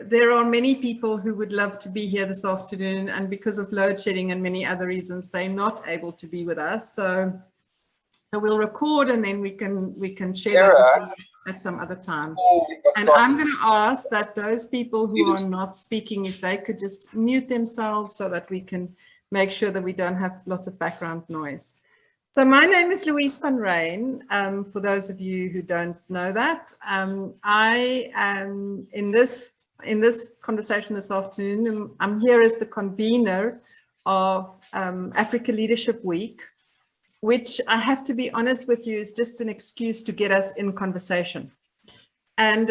there are many people who would love to be here this afternoon, and because of load shedding and many other reasons, they're not able to be with us. So we'll record and then we can share that with you at some other time. And I'm going to ask that those people who are not speaking, if they could just mute themselves so that we can make sure that we don't have lots of background noise. So my name is Louise van Rijn. For those of you who don't know that, I am in this conversation this afternoon. I'm here as the convener of Africa Leadership Week, which I have to be honest with you is just an excuse to get us in conversation. And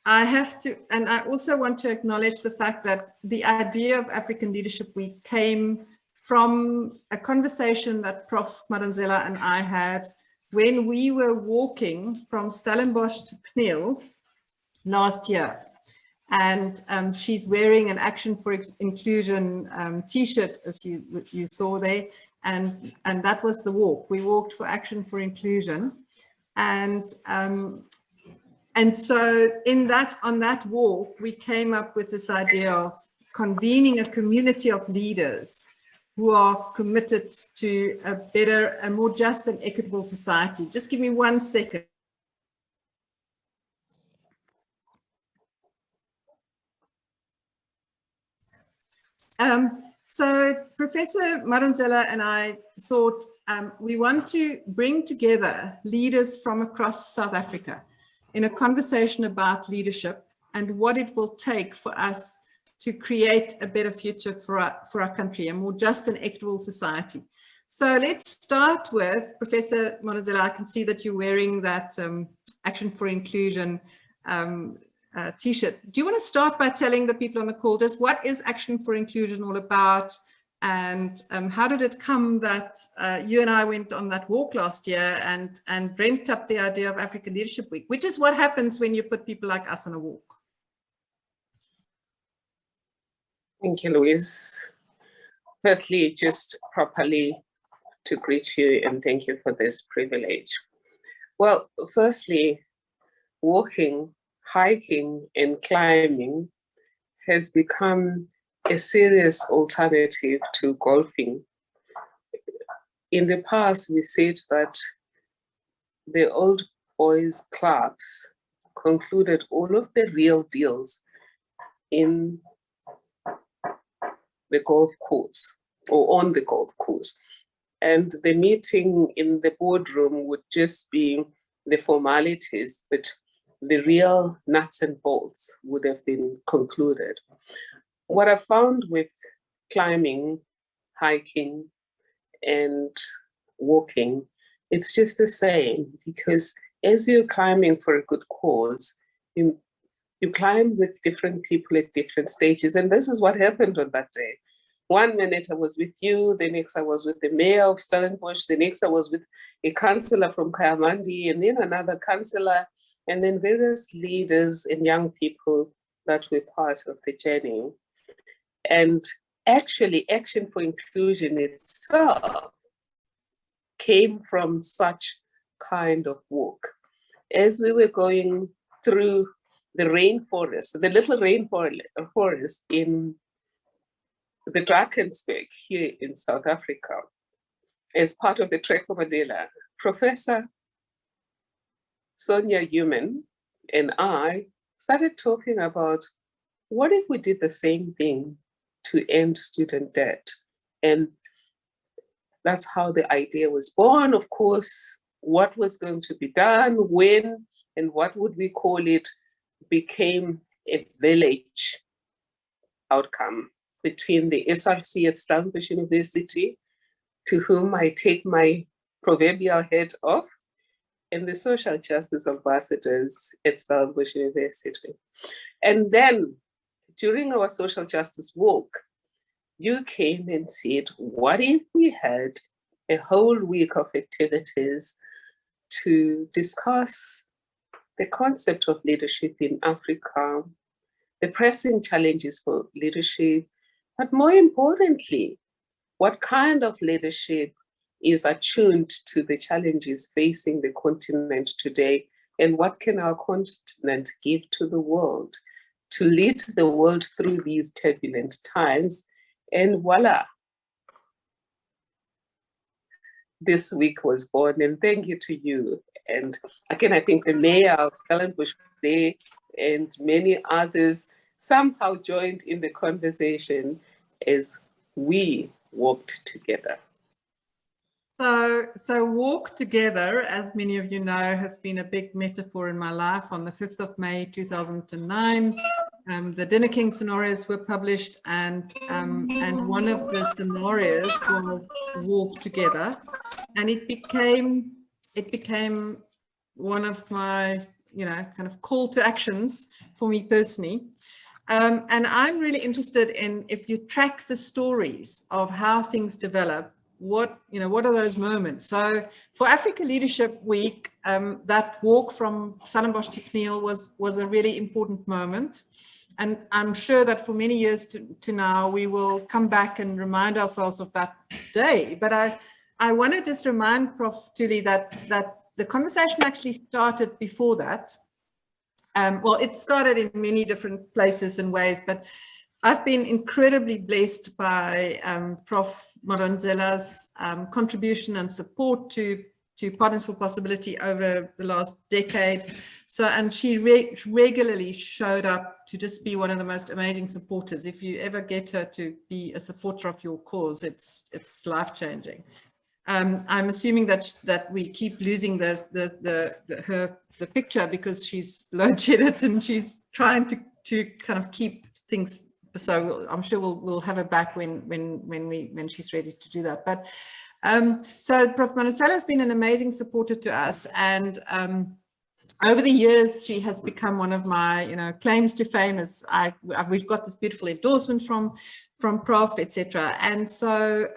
I also want to acknowledge the fact that the idea of African Leadership Week came from a conversation that Prof Madonsela and I had when we were walking from Stellenbosch to Pniel last year. And she's wearing an Action for Inclusion t-shirt, as you saw there. And that was the walk. We walked for Action for Inclusion. And so on that walk, we came up with this idea of convening a community of leaders who are committed to a better, a more just and equitable society. Just give me 1 second. So Professor Madonsela and I thought we want to bring together leaders from across South Africa in a conversation about leadership and what it will take for us to create a better future for our country, a more just and equitable society. So let's start with Professor Madonsela. I can see that you're wearing that Action for Inclusion t-shirt. Do you want to start by telling the people on the call just what is Action for Inclusion all about, and how did it come that you and I went on that walk last year and dreamt up the idea of African Leadership Week, which is what happens when you put people like us on a walk? Thank you, Louise. Firstly, just properly to greet you and thank you for this privilege. Well, firstly, walking, hiking, and climbing has become a serious alternative to golfing. In the past, we said that the old boys clubs concluded all of the real deals in the golf course or on the golf course. And the meeting in the boardroom would just be the formalities, but the real nuts and bolts would have been concluded. What I found with climbing, hiking, and walking, it's just the same, because as you're climbing for a good cause, you climb with different people at different stages. And this is what happened on that day. 1 minute I was with you, the next I was with the mayor of Stellenbosch, the next I was with a councillor from Kayamandi, and then another councillor, and then various leaders and young people that were part of the journey. And actually, Action for Inclusion itself came from such kind of walk. As we were going through the rainforest, the little rainforest in the Drakensberg here in South Africa, as part of the Trek Madela, Professor Sonia Human and I started talking about what if we did the same thing to end student debt? And that's how the idea was born. Of course, what was going to be done, when, and what would we call it, became a village outcome between the SRC at Stellenbosch University, to whom I take my proverbial hat off, and the social justice ambassadors at Stellenbosch University. And then during our social justice walk, you came and said, what if we had a whole week of activities to discuss the concept of leadership in Africa, the pressing challenges for leadership, but more importantly, what kind of leadership is attuned to the challenges facing the continent today, and what can our continent give to the world to lead the world through these turbulent times. And voila, this week was born, and thank you to you. And again, I think the mayor of Stellenbosch today and many others somehow joined in the conversation as we walked together. So walk together, as many of you know, has been a big metaphor in my life. On the 5th of May 2009, the Dinner King scenarios were published, and one of the scenarios was walk together, and it became one of my, you know, kind of call to actions for me personally. And I'm really interested in, if you track the stories of how things develop, what are those moments? So for Africa Leadership Week, that walk from Stellenbosch to Pniel was a really important moment. And I'm sure that for many years to now, we will come back and remind ourselves of that day. But I want to just remind Prof. Thuli that the conversation actually started before that. Well, it started in many different places and ways, but I've been incredibly blessed by Prof. Madonsela's contribution and support to Partners for Possibility over the last decade. So, and she regularly showed up to just be one of the most amazing supporters. If you ever get her to be a supporter of your cause, it's life-changing. I'm assuming that we keep losing the picture because she's load-shedded and she's trying to kind of keep things. So I'm sure we'll have her back when she's ready to do that. But so Prof. Madonsela has been an amazing supporter to us, and over the years she has become one of my, you know, claims to fame. As we've got this beautiful endorsement from Prof, etc. And so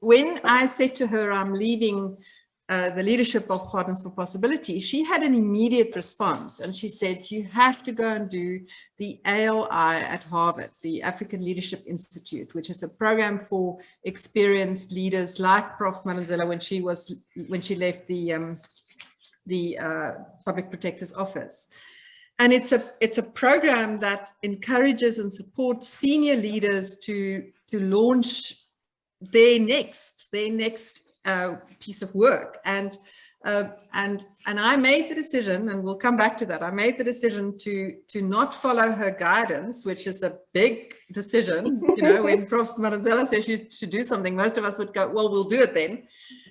when I said to her I'm leaving the leadership of Partners for Possibility, she had an immediate response, and she said, you have to go and do the ALI at Harvard, the African Leadership Institute, which is a program for experienced leaders like Prof. Madonsela when she left the Public Protector's Office. And it's a program that encourages and supports senior leaders to launch their next piece of work. And I made the decision, and we'll come back to that, I made the decision to not follow her guidance, which is a big decision. You know, when Prof. Madonsela says you should do something, most of us would go, well, we'll do it then.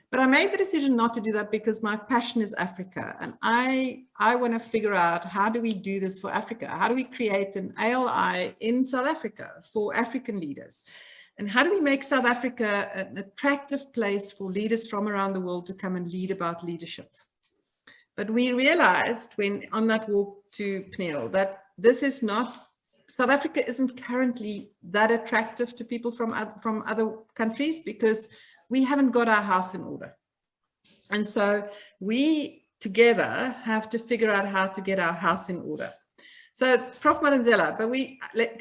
But I made the decision not to do that because my passion is Africa, and I want to figure out, how do we do this for Africa? How do we create an ALI in South Africa for African leaders? And how do we make South Africa an attractive place for leaders from around the world to come and lead about leadership? But we realized when on that walk to Pniel that this is not, South Africa isn't currently that attractive to people from other countries because we haven't got our house in order. And so we together have to figure out how to get our house in order. So Prof. Madonsela, but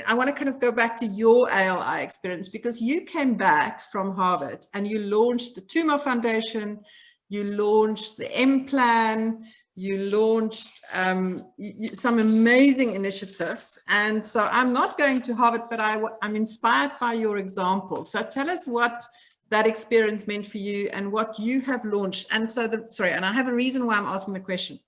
I want to kind of go back to your ALI experience, because you came back from Harvard and you launched the Tumor Foundation, you launched the M Plan, you launched some amazing initiatives. And so I'm not going to Harvard, but I'm inspired by your example. So tell us what that experience meant for you and what you have launched. And so, and I have a reason why I'm asking the question.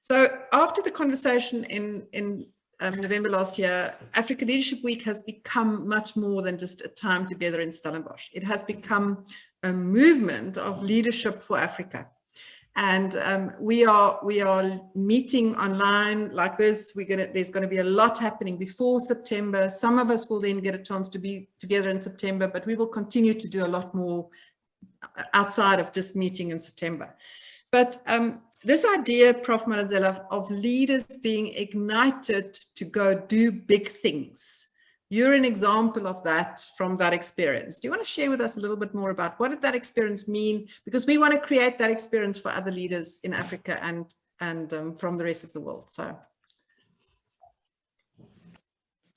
So after the conversation in November last year, Africa Leadership Week has become much more than just a time together in Stellenbosch. It has become a movement of leadership for Africa. And we are meeting online like this. There's going to be a lot happening before September. Some of us will then get a chance to be together in September, but we will continue to do a lot more outside of just meeting in September. But this idea, Prof. Madonsela, of leaders being ignited to go do big things, you're an example of that from that experience. Do you want to share with us a little bit more about what did that experience mean? Because we want to create that experience for other leaders in Africa and from the rest of the world. So,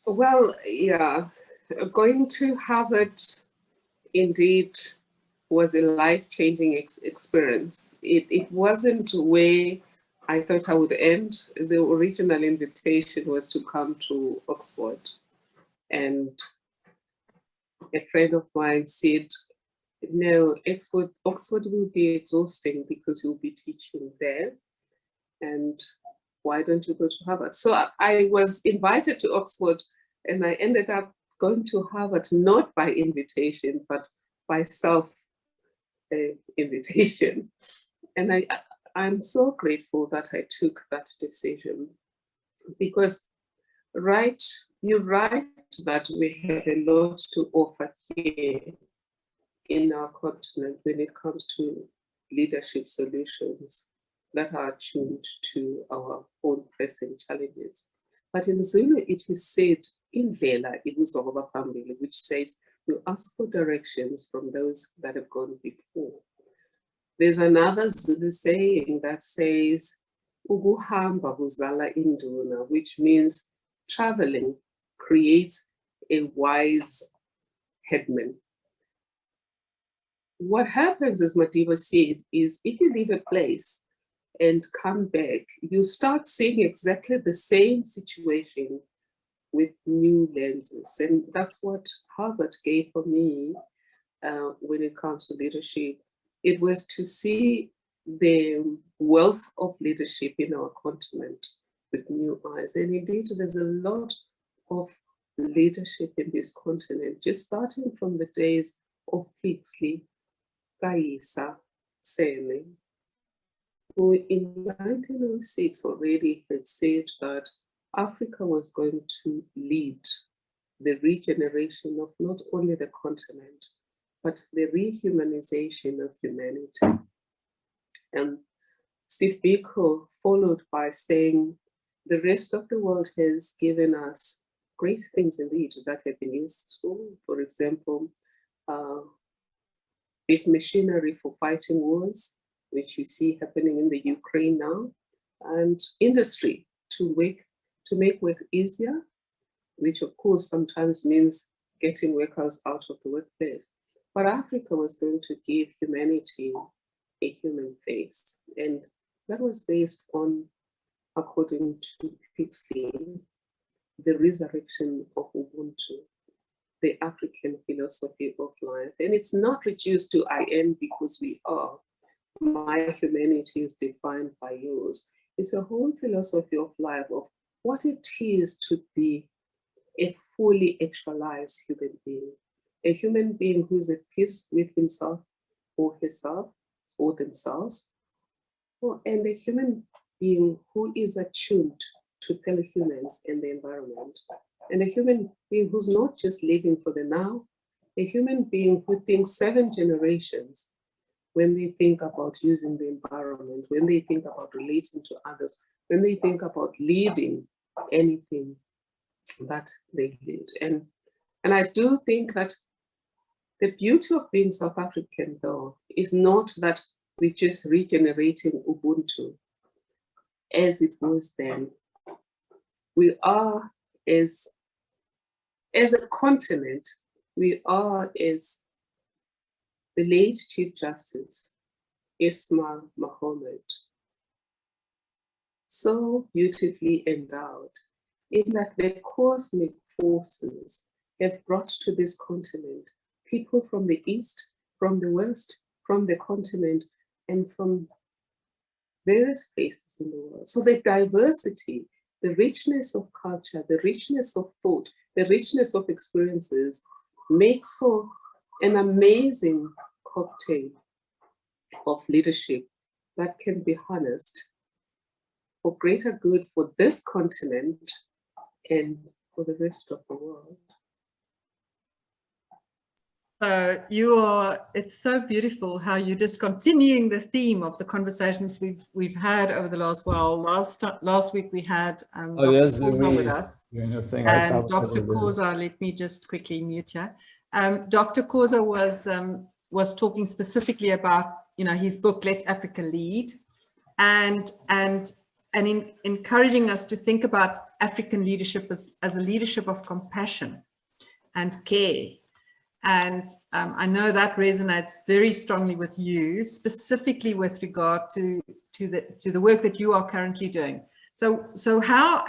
well, yeah, going to Harvard indeed was a life-changing experience. It wasn't where I thought I would end. The original invitation was to come to Oxford, and a friend of mine said, no, Oxford will be exhausting because you'll be teaching there, and why don't you go to Harvard? So I was invited to Oxford, and I ended up going to Harvard, not by invitation, but by self invitation. And I'm so grateful that I took that decision, because you're right that we have a lot to offer here in our continent when it comes to leadership solutions that are attuned to our own pressing challenges. But in Zulu, it is said, indlela ikuzoba phambili, which says you ask for directions from those that have gone before. There's another Zulu saying that says, ukuhamba kuzala induna, which means traveling creates a wise headman. What happens, as Madiba said, is if you leave a place and come back, you start seeing exactly the same situation with new lenses. And that's what Harvard gave for me when it comes to leadership. It was to see the wealth of leadership in our continent with new eyes. And indeed, there's a lot of leadership in this continent, just starting from the days of Pixley, Kaisa, Sene, who in 1906 already had said that Africa was going to lead the regeneration of not only the continent, but the rehumanization of humanity. And Steve Biko followed by saying, the rest of the world has given us great things indeed that have been useful. For example, big machinery for fighting wars, which you see happening in the Ukraine now, and industry to make work easier, which of course sometimes means getting workers out of the workplace. But Africa was going to give humanity a human face. And that was based on, according to Pixley, the resurrection of Ubuntu, the African philosophy of life. And it's not reduced to I am because we are. My humanity is defined by yours. It's a whole philosophy of life, of what it is to be a fully actualized human being. A human being who's at peace with himself or herself or themselves, and a human being who is attuned to fellow humans and the environment. And a human being who's not just living for the now, a human being who thinks 7 generations when they think about using the environment, when they think about relating to others, when they think about leading anything that they lead. And I do think that the beauty of being South African, though, is not that we're just regenerating Ubuntu as it was then. We are, as a continent, we are, as the late Chief Justice Ismail Mahomed so beautifully endowed, in that the cosmic forces have brought to this continent people from the East, from the West, from the continent, and from various places in the world. So the diversity, the richness of culture, the richness of thought, the richness of experiences makes for an amazing cocktail of leadership that can be harnessed for greater good for this continent and for the rest of the world. So it's so beautiful how you're just continuing the theme of the conversations we've had over the last while. Last week we had Dr. Koza with us. And Dr. Koza, let me just quickly mute you. Dr. Koza was talking specifically about his book, Let Africa Lead, and encouraging us to think about African leadership as a leadership of compassion and care. And I know that resonates very strongly with you, specifically with regard to the work that you are currently doing. So how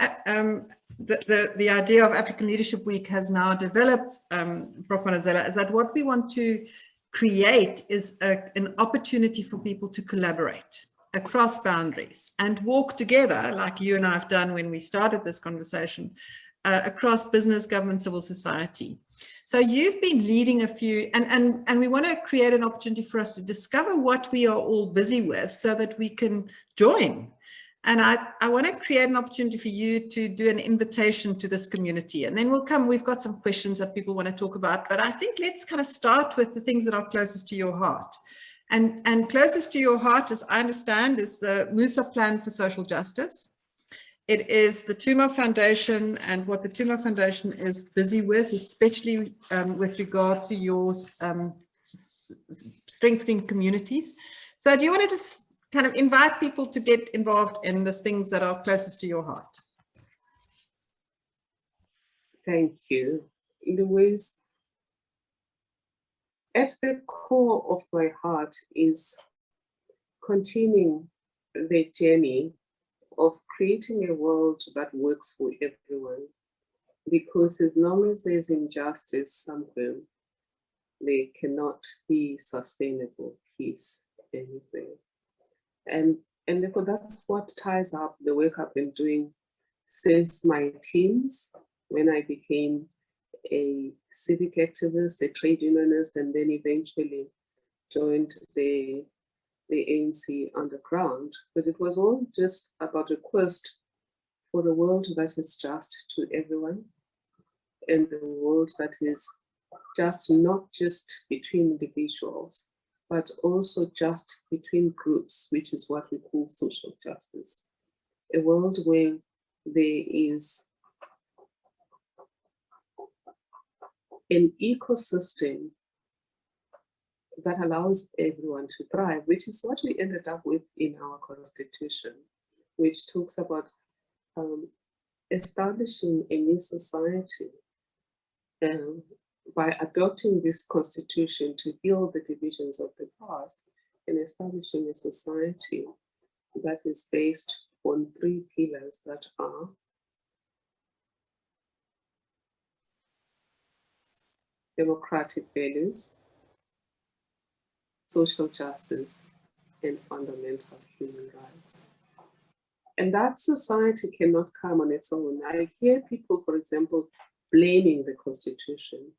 the idea of African Leadership Week has now developed, Prof. Madonsela, is that what we want to create is an opportunity for people to collaborate across boundaries and walk together, like you and I have done when we started this conversation, across business, government, civil society. So you've been leading a few, and we want to create an opportunity for us to discover what we are all busy with so that we can join. And I want to create an opportunity for you to do an invitation to this community. And then we've got some questions that people want to talk about, but I think let's kind of start with the things that are closest to your heart. And closest to your heart, as I understand, is the Musa Plan for Social Justice. It is the Tuma Foundation and what the Tuma Foundation is busy with, especially with regard to yours strengthening communities. So do you want to just kind of invite people to get involved in the things that are closest to your heart? Thank you. Louise, at the core of my heart is continuing the journey of creating a world that works for everyone. Because as long as there's injustice somewhere, there cannot be sustainable peace anywhere. And therefore that's what ties up the work I've been doing since my teens, when I became a civic activist, a trade unionist, and then eventually joined the ANC underground. But it was all just about a quest for a world that is just to everyone, and a world that is just not just between individuals, but also just between groups, which is what we call social justice. A world where there is an ecosystem that allows everyone to thrive, which is what we ended up with in our constitution, which talks about establishing a new society by adopting this constitution to heal the divisions of the past and establishing a society that is based on 3 pillars that are democratic values, social justice, and fundamental human rights. And that society cannot come on its own. I hear people, for example, blaming the Constitution.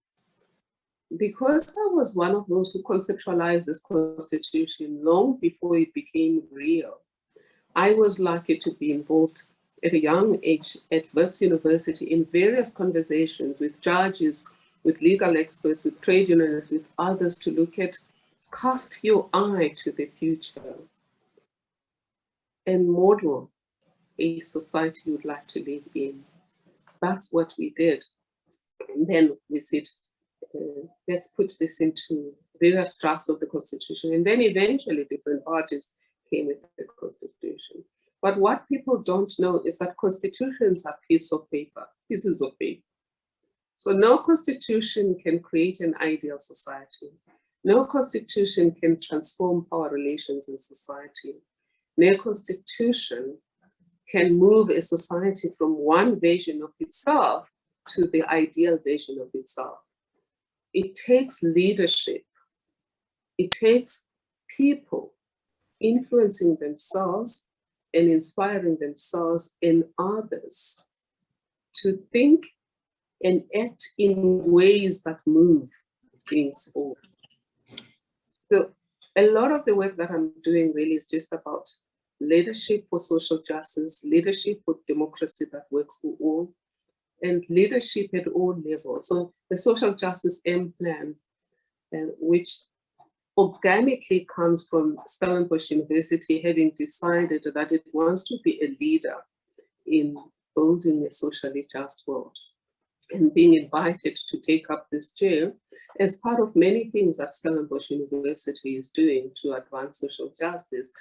Because I was one of those who conceptualized this Constitution long before it became real, I was lucky to be involved at a young age at Wits University in various conversations with judges, with legal experts, with trade unionists, with others to look at, cast your eye to the future and model a society you would like to live in. That's what we did. And then we said, let's put this into various drafts of the Constitution. And then eventually different parties came with the Constitution. But what people don't know is that constitutions are pieces of paper. So no constitution can create an ideal society. No constitution can transform power relations in society. No constitution can move a society from one version of itself to the ideal version of itself. It takes leadership. It takes people influencing themselves and inspiring themselves and others to think and act in ways that move things forward. So a lot of the work that I'm doing really is just about leadership for social justice, leadership for democracy that works for all, and leadership at all levels. So the social justice M plan, which organically comes from Stellenbosch University having decided that it wants to be a leader in building a socially just world, and being invited to take up this chair as part of many things that Stellenbosch University is doing to advance social justice.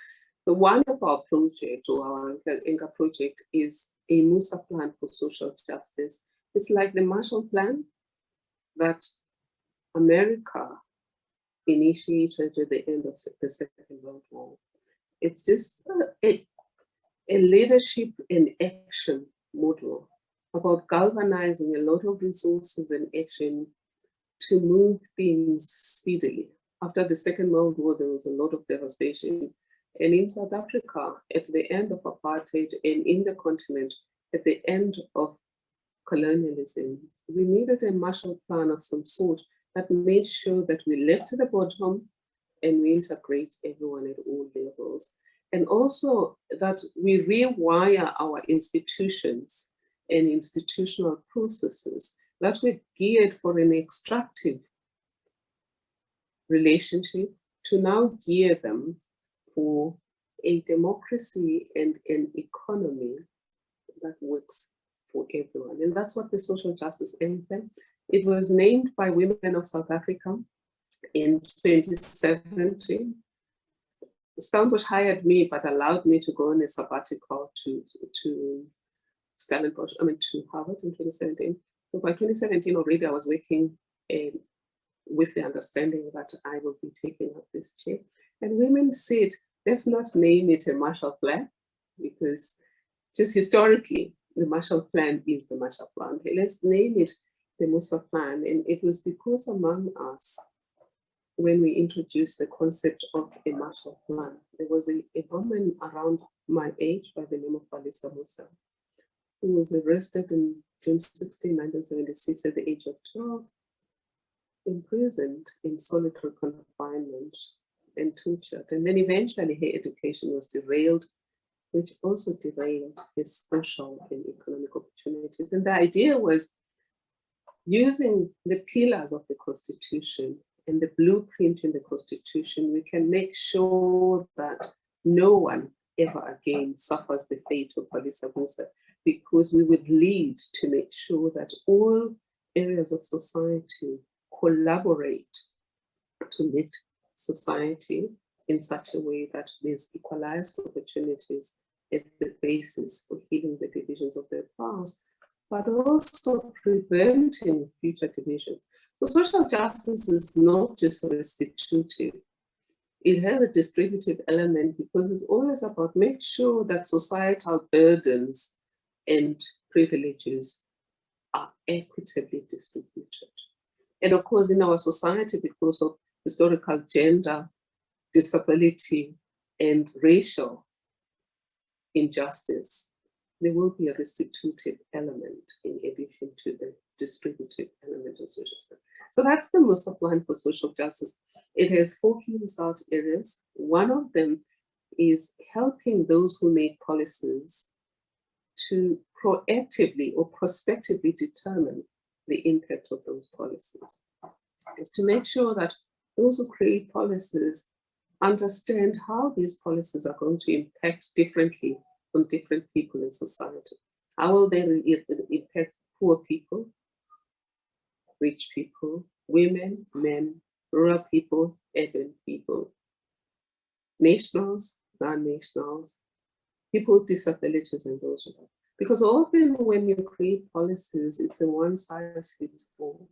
But one of our projects, or our Inca project, is a Musa Plan for Social Justice. It's like the Marshall Plan that America initiated at the end of the Second World War. It's just a leadership in action model about galvanizing a lot of resources and action to move things speedily. After the Second World War, there was a lot of devastation. And in South Africa, at the end of apartheid, and in the continent, at the end of colonialism, we needed a Marshall Plan of some sort that made sure that we left to the bottom and we integrate everyone at all levels. And also that we rewire our institutions and institutional processes that were geared for an extractive relationship to now gear them for a democracy and an economy that works for everyone. And that's what the social justice anthem. It was named by women of South Africa in 2017. Stellenbosch hired me, but allowed me to go on a sabbatical to Stellenbosch, to Harvard in 2017. So by 2017 already I was working with the understanding that I will be taking up this chair. And women said, let's not name it a Marshall Plan, because just historically, the Marshall Plan is the Marshall Plan. Okay, let's name it the Musa Plan. And it was because among us, when we introduced the concept of a Marshall Plan, there was a woman around my age by the name of Valisa Musa, who was arrested in June 16, 1976 at the age of 12, imprisoned in solitary confinement and tortured. And then eventually her education was derailed, which also derailed his social and economic opportunities. And the idea was using the pillars of the Constitution and the blueprint in the Constitution, we can make sure that no one ever again suffers the fate of Valisa Musa, because we would lead to make sure that all areas of society collaborate to lift society in such a way that there's equalized opportunities as the basis for healing the divisions of the past, but also preventing future divisions. So social justice is not just restitutive. It has a distributive element because it's always about making sure that societal burdens and privileges are equitably distributed. And of course, in our society, because of historical gender, disability, and racial injustice, there will be a restitutive element in addition to the distributive element of social justice. So that's the Musa Plan for social justice. It has 4 key result areas. One of them is helping those who make policies to proactively or prospectively determine the impact of those policies. Is to make sure that those who create policies understand how these policies are going to impact differently on different people in society. How will they impact poor people, rich people, women, men, rural people, urban people, nationals, non-nationals, people with disabilities, and those without. Because often when you create policies, it's a one-size-fits-all.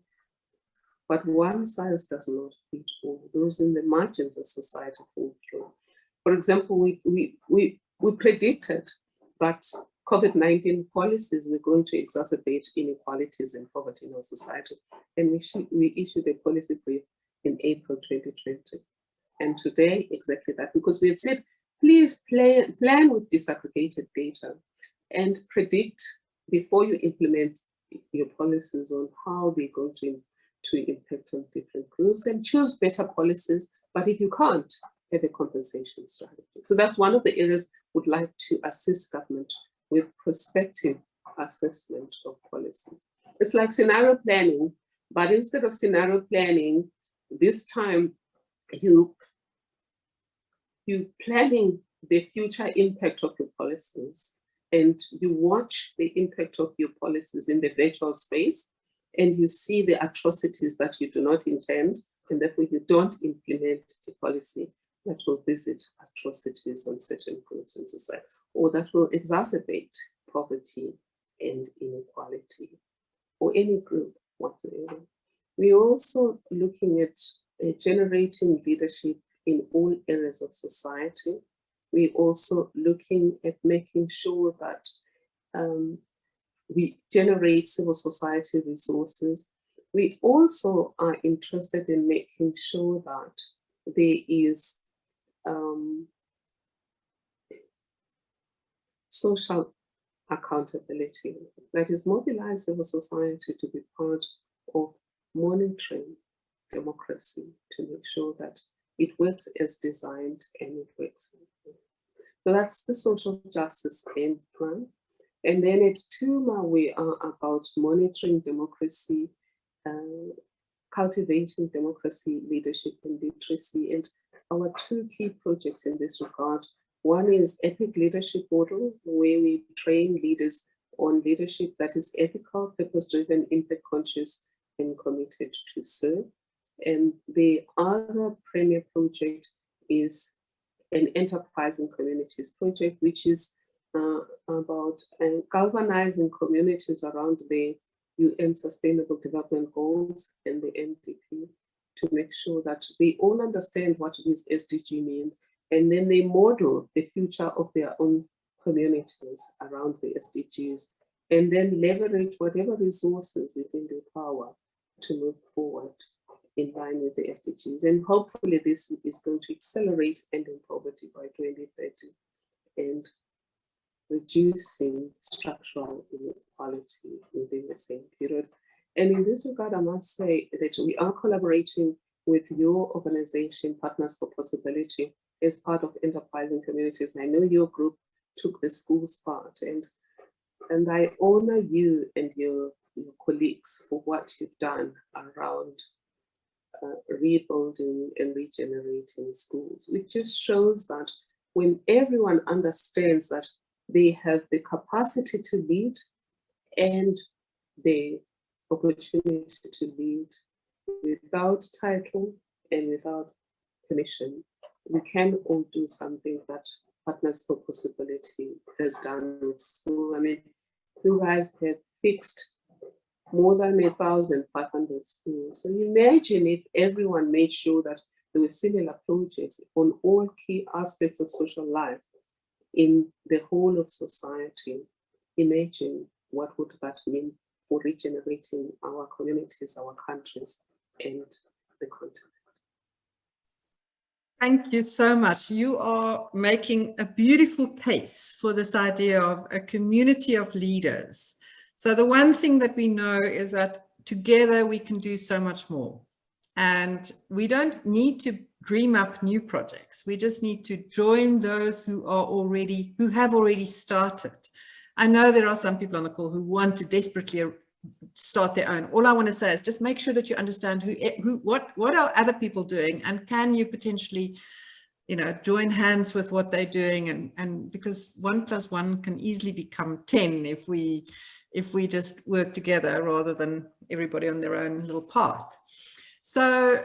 But one size does not fit all. Those in the margins of society fall through. For example, we predicted that COVID-19 policies were going to exacerbate inequalities and poverty in our society. And we issued a policy brief in April 2020. And today, exactly that, because we had said, please plan with disaggregated data and predict before you implement your policies on how they're going to impact on different groups, and choose better policies. But if you can't, have a compensation strategy. So that's one of the areas we'd like to assist government with prospective assessment of policies. It's like scenario planning, but instead of scenario planning, this time you planning the future impact of your policies, and you watch the impact of your policies in the virtual space, and you see the atrocities that you do not intend, and therefore you don't implement a policy that will visit atrocities on certain groups in society, or that will exacerbate poverty and inequality, or any group whatsoever. We're also looking at generating leadership in all areas of society. We're also looking at making sure that we generate civil society resources. We also are interested in making sure that there is social accountability, that is, mobilize civil society to be part of monitoring democracy to make sure that it works as designed and it works. So that's the social justice end plan. And then at TUMA, we are about monitoring democracy, cultivating democracy, leadership, and literacy. And our two key projects in this regard, one is Epic Leadership Model, where we train leaders on leadership that is ethical, purpose-driven, impact-conscious, and committed to serve. And the other premier project is an Enterprising Communities project, which is about galvanizing communities around the UN Sustainable Development Goals and the NDP to make sure that they all understand what these SDG mean, and then they model the future of their own communities around the SDGs, and then leverage whatever resources within their power to move forward in line with the SDGs. And hopefully this is going to accelerate ending poverty by 2030 and reducing structural inequality within the same period. And in this regard, I must say that we are collaborating with your organization, Partners for Possibility, as part of Enterprising Communities. I know your group took the schools part, and I honor you and your colleagues for what you've done around rebuilding and regenerating schools, which just shows that when everyone understands that they have the capacity to lead and the opportunity to lead without title and without permission, we can all do something that Partners for Possibility has done with school. I mean, you guys have fixed more than 1,500 schools. So imagine if everyone made sure that there were similar projects on all key aspects of social life in the whole of society. Imagine what would that mean for regenerating our communities, our countries, and the continent. Thank you so much. You are making a beautiful case for this idea of a community of leaders. So the one thing that we know is that together we can do so much more. And we don't need to dream up new projects. We just need to join those who have already started. I know there are some people on the call who want to desperately start their own. All I want to say is just make sure that you understand what are other people doing, and can you potentially, join hands with what they're doing, and because 1 + 1 can easily become 10 if we just work together rather than everybody on their own little path. So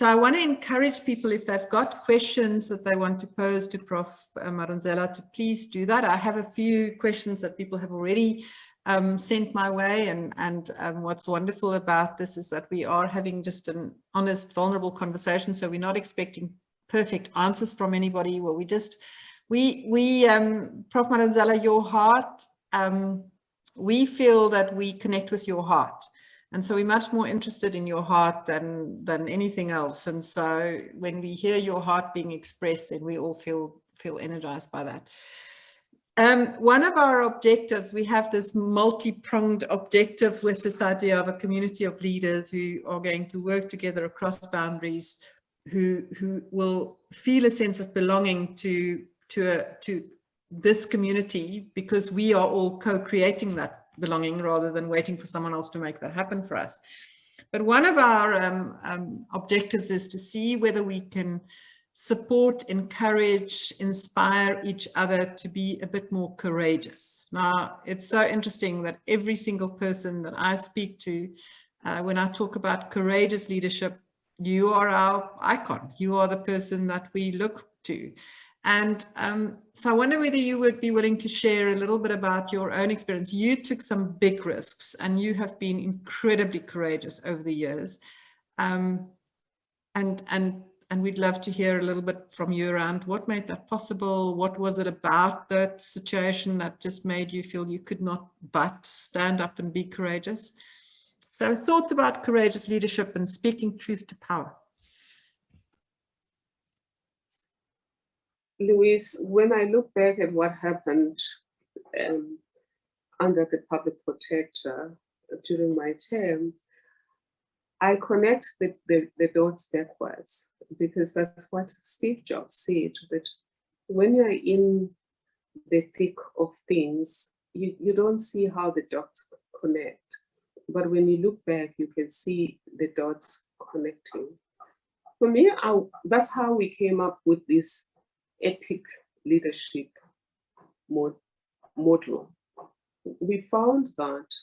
I want to encourage people, if they've got questions that they want to pose to Prof. Madonsela, to please do that. I have a few questions that people have already sent my way, and what's wonderful about this is that we are having just an honest, vulnerable conversation, so we're not expecting perfect answers from anybody. Well, Prof. Madonsela, your heart, we feel that we connect with your heart. And so we're much more interested in your heart than anything else. And so when we hear your heart being expressed, then we all feel energized by that. One of our objectives, we have this multi-pronged objective with this idea of a community of leaders who are going to work together across boundaries, who will feel a sense of belonging to this community, because we are all co-creating that belonging rather than waiting for someone else to make that happen for us. But one of our objectives is to see whether we can support, encourage, inspire each other to be a bit more courageous. Now, it's so interesting that every single person that I speak to, when I talk about courageous leadership, you are our icon. You are the person that we look to. And so I wonder whether you would be willing to share a little bit about your own experience. You took some big risks and you have been incredibly courageous over the years. And we'd love to hear a little bit from you around what made that possible. What was it about that situation that just made you feel you could not but stand up and be courageous? So thoughts about courageous leadership and speaking truth to power. Louise, when I look back at what happened under the public protector during my term, I connect the dots backwards, because that's what Steve Jobs said, that when you're in the thick of things, you don't see how the dots connect. But when you look back, you can see the dots connecting. For me, that's how we came up with this epic leadership model. We found that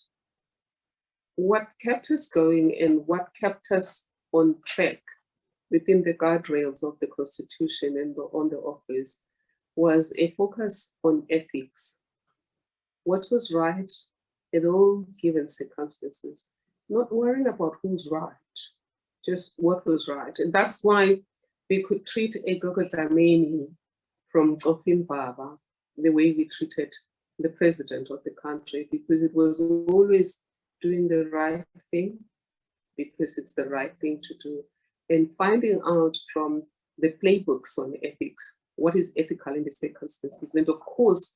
what kept us going and what kept us on track within the guardrails of the Constitution and on the office was a focus on ethics. What was right in all given circumstances, not worrying about who's right, just what was right. And that's why we could treat a Gogo Dlamini from Ofimbaba the way we treated the president of the country, because it was always doing the right thing, because it's the right thing to do, and finding out from the playbooks on ethics what is ethical in the circumstances, and of course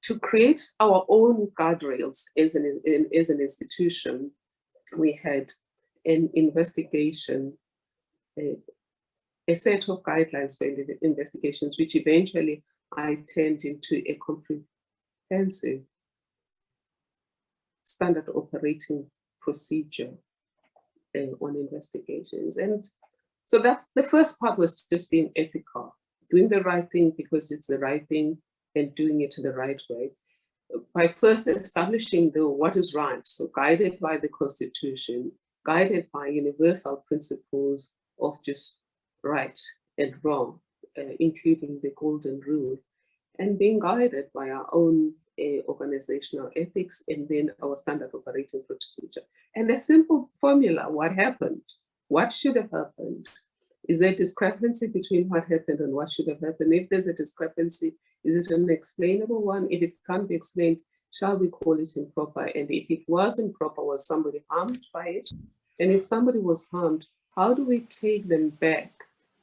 to create our own guardrails as an institution. We had an investigation, a set of guidelines for investigations, which eventually I turned into a comprehensive standard operating procedure on investigations. And so that's the first part, was just being ethical, doing the right thing because it's the right thing and doing it the right way. By first establishing what is right, so guided by the Constitution, guided by universal principles of just right and wrong, including the golden rule, and being guided by our own organizational ethics, and then our standard operating procedure. And a simple formula: what happened? What should have happened? Is there a discrepancy between what happened and what should have happened? If there's a discrepancy, is it an explainable one? If it can't be explained, shall we call it improper? And if it was improper, was somebody harmed by it? And if somebody was harmed, how do we take them back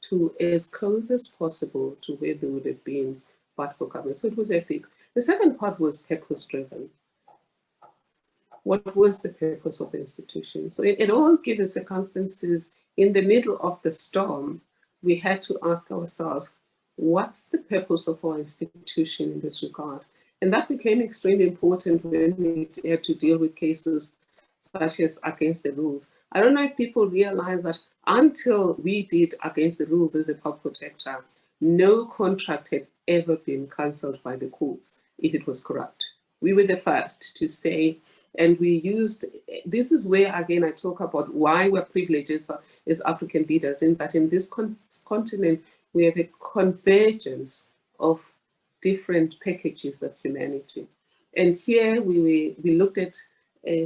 to as close as possible to where they would have been but for government? So it was ethics. The second part was purpose-driven. What was the purpose of the institution? So in all given circumstances, in the middle of the storm, we had to ask ourselves, what's the purpose of our institution in this regard? And that became extremely important when we had to deal with cases such as against the rules. I don't know if people realize that until we did against the rules as a public protector, no contract had ever been cancelled by the courts if it was corrupt. We were the first to say, and we used, this is where again I talk about why we're privileged as African leaders, in that in this continent we have a convergence of different packages of humanity. And here we looked at,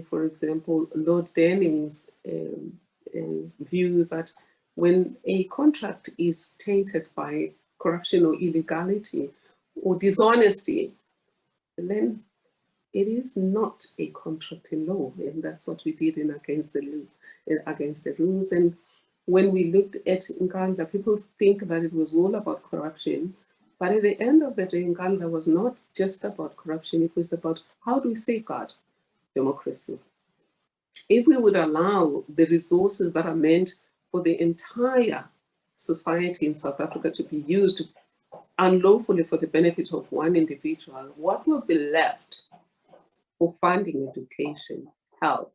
for example, Lord Denning's view that when a contract is tainted by corruption or illegality or dishonesty, then it is not a contract in law. And that's what we did in Against the Rules. And when we looked at Nkandla, people think that it was all about corruption. But at the end of the day, Nkandla was not just about corruption. It was about how do we safeguard democracy. If we would allow the resources that are meant for the entire society in South Africa to be used unlawfully for the benefit of one individual, what will be left for funding education, health,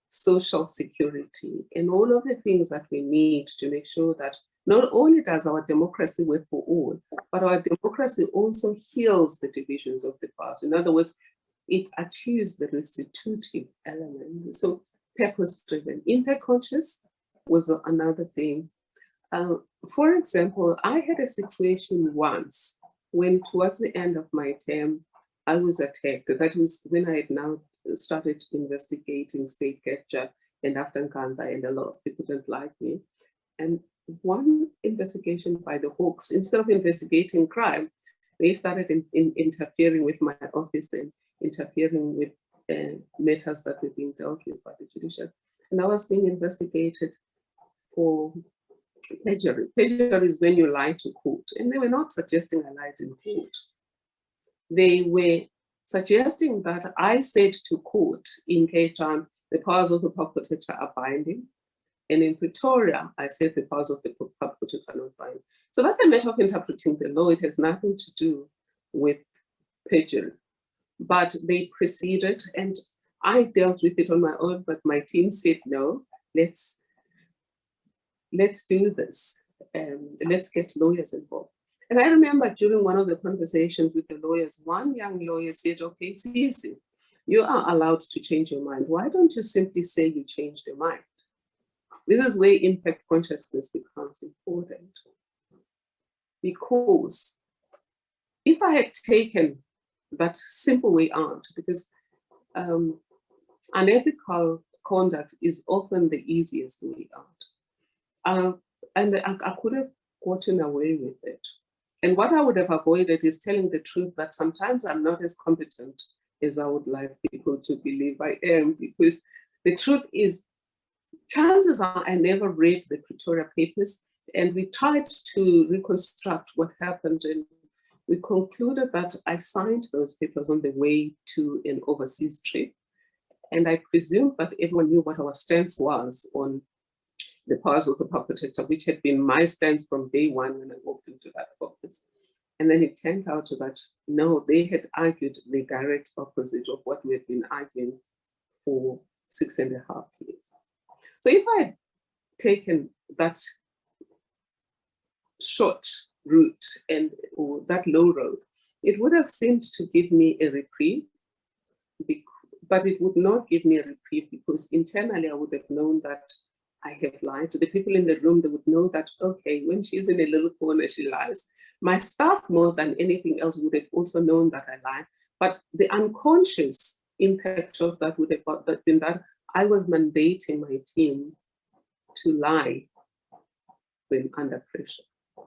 social security, and all of the things that we need to make sure that not only does our democracy work for all, but our democracy also heals the divisions of the past. In other words, it achieves the restitutive element. So purpose-driven. Impact conscious was another thing. For example, I had a situation once when towards the end of my term, I was attacked. That was when I had now started investigating state capture and after Nkandla, and a lot of people didn't like me. And one investigation by the Hawks, instead of investigating crime, they started interfering with my office and interfering with matters that were being dealt with by the judiciary. And I was being investigated for perjury. Perjury is when you lie to court. And they were not suggesting I lied in court. They were suggesting that I said to court in Cape Town, the powers of the public protector are binding. And in Pretoria, I said the powers of the public protector are not binding. So that's a matter of interpreting the law. It has nothing to do with perjury. But they proceeded, and I dealt with it on my own, but my team said, no, let's do this. Let's get lawyers involved. And I remember during one of the conversations with the lawyers, one young lawyer said, okay, it's easy. You are allowed to change your mind. Why don't you simply say you changed your mind? This is where impact consciousness becomes important. Because if I had taken that simple way out, because unethical conduct is often the easiest way out. And I could have gotten away with it. And what I would have avoided is telling the truth that sometimes I'm not as competent as I would like people to believe I am, because the truth is, chances are I never read the Pretoria papers, and we tried to reconstruct what happened, and we concluded that I signed those papers on the way to an overseas trip. And I presumed that everyone knew what our stance was on the powers of the public protector, which had been my stance from day one when I walked into that office. And then it turned out that no, they had argued the direct opposite of what we had been arguing for 6.5 years. So if I had taken that short route or that low road, it would have seemed to give me a reprieve, but it would not give me a reprieve because internally I would have known that I have lied. To the people in the room, they would know that, okay, when she's in a little corner, she lies. My staff, more than anything else, would have also known that I lied. But the unconscious impact of that would have been that I was mandating my team to lie when under pressure.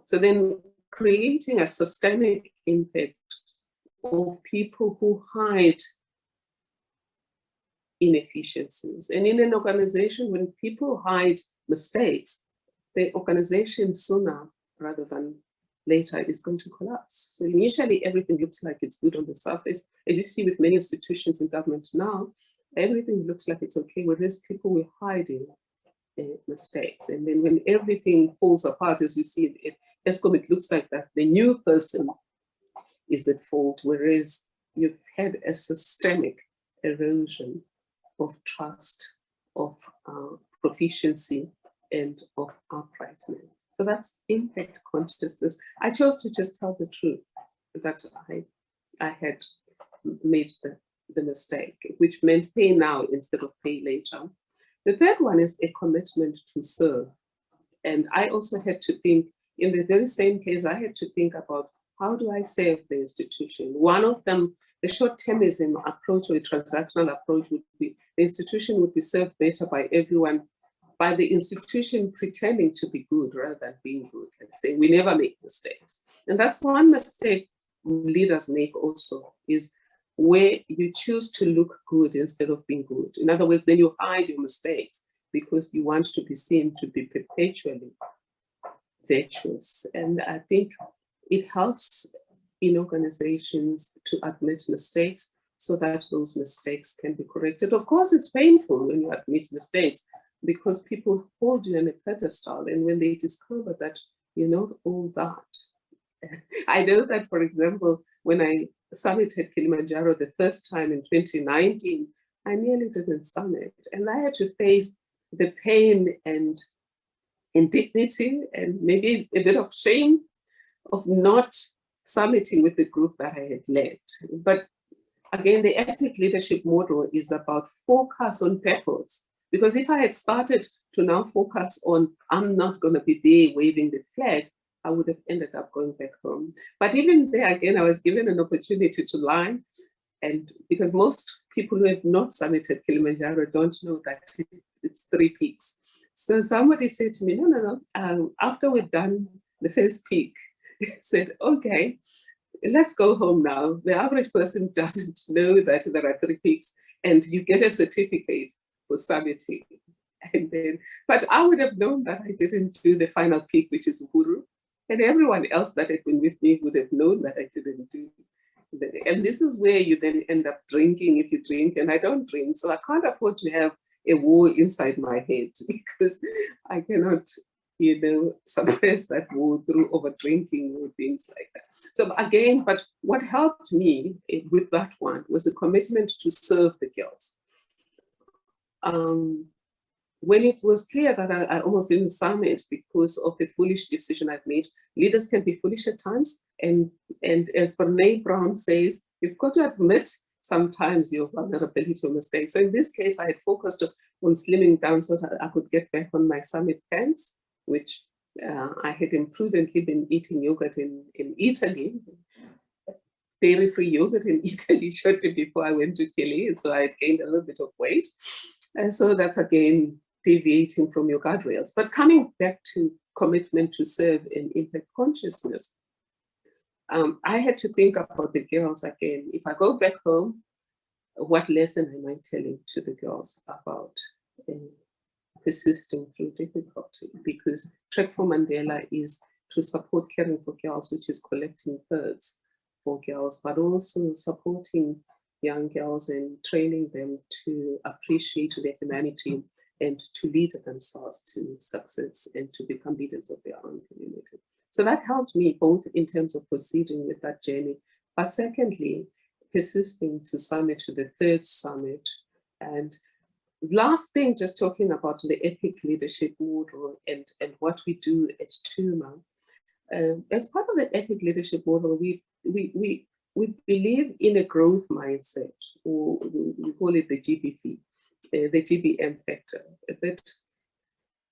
So then creating a systemic impact of people who hide inefficiencies. And in an organization, when people hide mistakes, the organization sooner rather than later is going to collapse. So initially, everything looks like it's good on the surface. As you see with many institutions in government now, everything looks like it's okay, whereas people were hiding mistakes. And then when everything falls apart, as you see it, ESCOM, it looks like that the new person is at fault, whereas you've had a systemic erosion of trust, of proficiency, and of uprightness. So that's impact consciousness. I chose to just tell the truth that I had made the mistake, which meant pay now instead of pay later. The third one is a commitment to serve. And I also had to think, in the very same case, I had to think about how do I serve the institution? One of them, the short-termism approach or a transactional approach would be the institution would be served better by everyone, by the institution pretending to be good rather than being good. Like say, we never make mistakes. And that's one mistake leaders make also, is where you choose to look good instead of being good. In other words, then you hide your mistakes because you want to be seen to be perpetually virtuous. And I think it helps in organizations to admit mistakes so that those mistakes can be corrected. Of course, it's painful when you admit mistakes because people hold you on a pedestal, and when they discover that you're not all that. I know that, for example, when I summited Kilimanjaro the first time in 2019, I nearly didn't summit, and I had to face the pain and indignity and maybe a bit of shame of not summiting with the group that I had led. But again, the epic leadership model is about focus on purpose. Because if I had started to now focus on, I'm not going to be there waving the flag, I would have ended up going back home. But even there, again, I was given an opportunity to lie. And because most people who have not summited Kilimanjaro don't know that it's 3 peaks. So somebody said to me, no, after we're done the first peak, said, okay, let's go home now. The average person doesn't know that there are 3 peaks, and you get a certificate for summiting. And then, but I would have known that I didn't do the final peak, which is Uhuru, and everyone else that had been with me would have known that I didn't do. And this is where you then end up drinking if you drink, and I don't drink, so I can't afford to have a war inside my head because I cannot, suppress that war through over drinking or things like that. So again, but what helped me with that one was a commitment to serve the girls. When it was clear that I almost didn't summit because of a foolish decision I've made, leaders can be foolish at times. And as Brene Brown says, you've got to admit sometimes your vulnerability or mistakes. So in this case, I had focused on slimming down so that I could get back on my summit pants, which I had imprudently been eating yogurt in Italy, dairy-free yogurt in Italy shortly before I went to Chile. So I had gained a little bit of weight. And so that's again, deviating from your guardrails. But coming back to commitment to serve and impact consciousness, I had to think about the girls again. If I go back home, what lesson am I telling to the girls about persisting through difficulty? Because Trek for Mandela is to support caring for girls, which is collecting birds for girls, but also supporting young girls and training them to appreciate their humanity and to lead themselves to success and to become leaders of their own community. So that helped me both in terms of proceeding with that journey, but secondly, persisting to summit, to the 3rd summit. And last thing, just talking about the epic leadership model and what we do at TUMA. As part of the epic leadership model, we believe in a growth mindset, or we call it the GBF, the GBM factor. That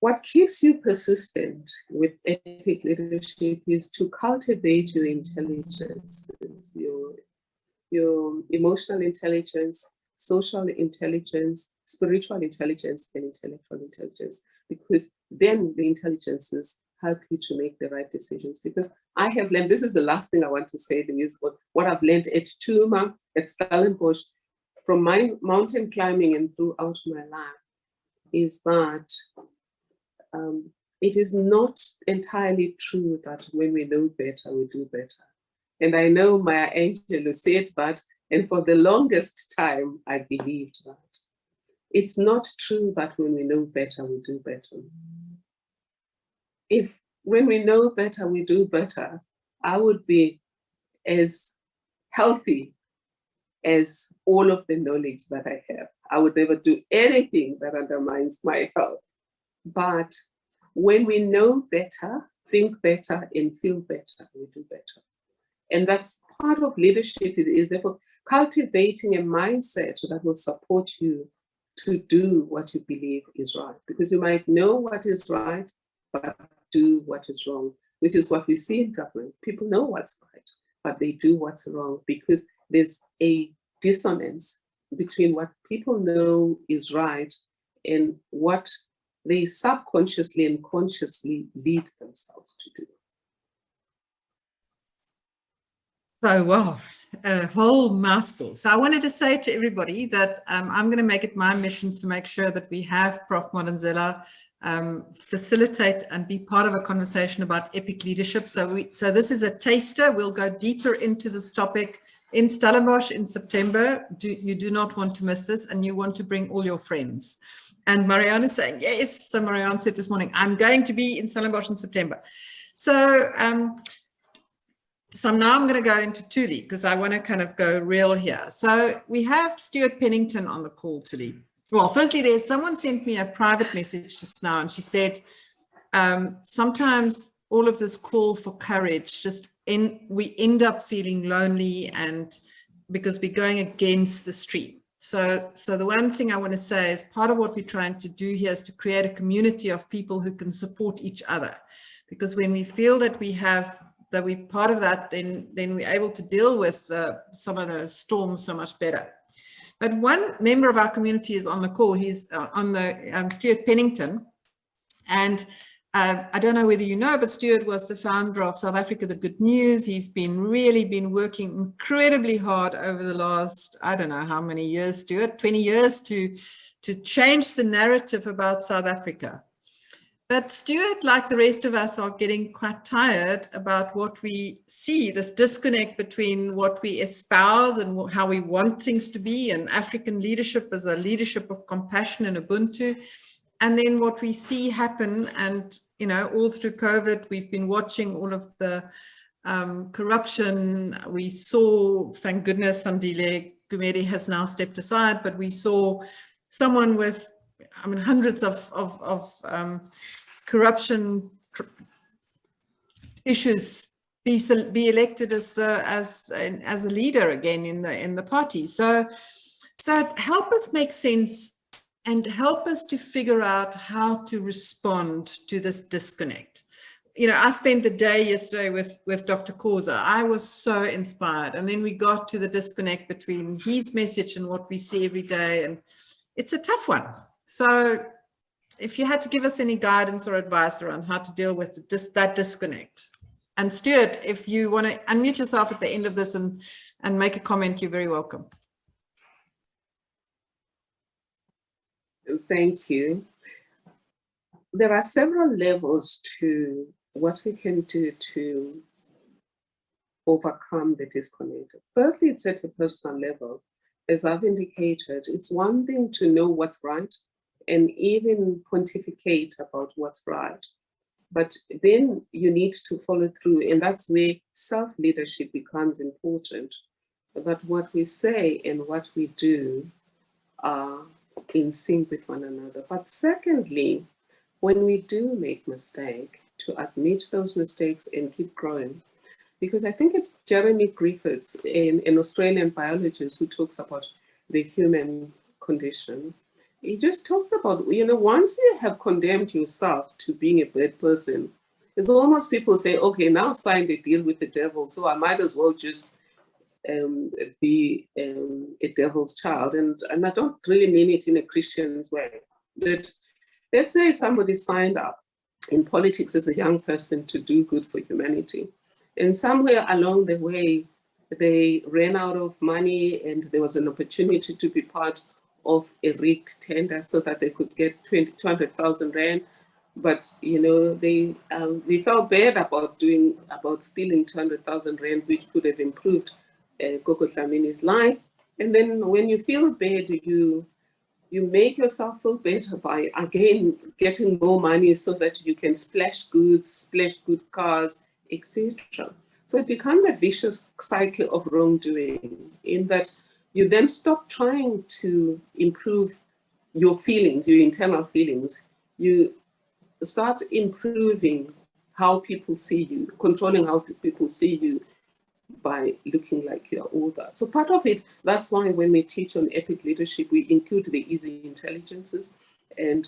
what keeps you persistent with epic leadership is to cultivate your intelligence, your emotional intelligence, social intelligence, spiritual intelligence, and intellectual intelligence, because then the intelligences help you to make the right decisions. Because I have learned, this is the last thing I want to say, is what I've learned at TUMA, at Stellenbosch, from my mountain climbing and throughout my life, is that it is not entirely true that when we know better, we do better. And I know Maya Angelou said that, and for the longest time, I believed that. It's not true that when we know better, we do better. If when we know better, we do better, I would be as healthy as all of the knowledge that I have. I would never do anything that undermines my health. But when we know better, think better, and feel better, we do better. And that's part of leadership, is therefore cultivating a mindset that will support you to do what you believe is right. Because you might know what is right, but do what is wrong, which is what we see in government. People know what's right, but they do what's wrong because there's a dissonance between what people know is right and what they subconsciously and consciously lead themselves to do. So, wow, a whole mouthful. So I wanted to say to everybody that I'm going to make it my mission to make sure that we have Prof. Madonsela facilitate and be part of a conversation about epic leadership. So this is a taster. We'll go deeper into this topic in Stellenbosch in September. You do not want to miss this, and you want to bring all your friends. And Marianne is saying, yes. So Marianne said this morning, I'm going to be in Stellenbosch in September. So, now I'm going to go into Thuli because I want to kind of go real here. So we have Stuart Pennington on the call today. Well, firstly, someone sent me a private message just now, and she said, sometimes all of this call for courage, we end up feeling lonely, and because we're going against the stream. So the one thing I want to say is part of what we're trying to do here is to create a community of people who can support each other. Because when we feel that we're part of that, then we're able to deal with some of those storms so much better. But one member of our community is on the call. He's on the Stuart Pennington. And I don't know whether you know, but Stuart was the founder of South Africa, The Good News. He's really been working incredibly hard over the last, I don't know how many years, Stuart, 20 years to change the narrative about South Africa. But Stuart, like the rest of us, are getting quite tired about what we see, this disconnect between what we espouse and how we want things to be, and African leadership as a leadership of compassion and Ubuntu. And then what we see happen, and, you know, all through COVID, we've been watching all of the corruption. We saw, thank goodness, Sandile Gumede has now stepped aside, but we saw someone with, I mean, hundreds of corruption issues be elected as a leader again in the party. So help us make sense and help us to figure out how to respond to this disconnect. You know, I spent the day yesterday with Dr. Khoza. I was so inspired. And then we got to the disconnect between his message and what we see every day. And it's a tough one. So if you had to give us any guidance or advice around how to deal with that disconnect. And Stuart, if you want to unmute yourself at the end of this and make a comment, you're very welcome. Thank you. There are several levels to what we can do to overcome the disconnect. Firstly, it's at a personal level. As I've indicated, it's one thing to know what's right and even pontificate about what's right. But then you need to follow through, and that's where self-leadership becomes important. That what we say and what we do are in sync with one another. But secondly, when we do make mistakes, to admit those mistakes and keep growing. Because I think it's Jeremy Griffiths, an Australian biologist, who talks about the human condition. He just talks about, you know, once you have condemned yourself to being a bad person, it's almost people say, okay, now I've signed a deal with the devil, so I might as well just be a devil's child. And I don't really mean it in a Christian's way. That, let's say somebody signed up in politics as a young person to do good for humanity. And somewhere along the way, they ran out of money and there was an opportunity to be part of a rigged tender so that they could get 200,000 Rand. But, you know, they felt bad about stealing 200,000 Rand, which could have improved Koko Dlamini's life. And then when you feel bad, you make yourself feel better by, again, getting more money so that you can splash goods, splash good cars, etc. So it becomes a vicious cycle of wrongdoing, in that you then stop trying to improve your feelings, your internal feelings. You start improving how people see you, controlling how people see you by looking like you are all that. So part of it, that's why when we teach on epic leadership, we include the easy intelligences. And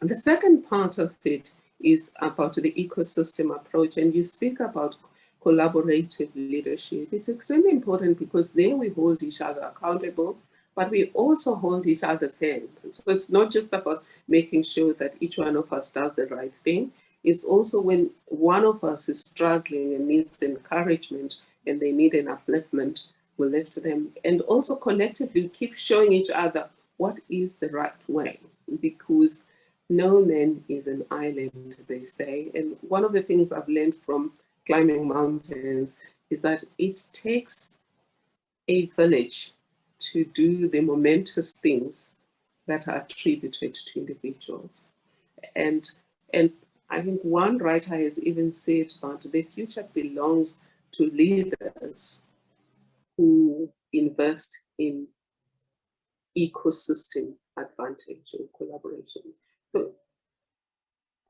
the second part of it is about the ecosystem approach. And you speak about collaborative leadership. It's extremely important because there we hold each other accountable, but we also hold each other's hands. So it's not just about making sure that each one of us does the right thing. It's also when one of us is struggling and needs encouragement and they need an upliftment, we lift them. And also collectively keep showing each other what is the right way, because no man is an island, they say. And one of the things I've learned from climbing mountains is that it takes a village to do the momentous things that are attributed to individuals. And I think one writer has even said that the future belongs to leaders who invest in ecosystem advantage and collaboration. So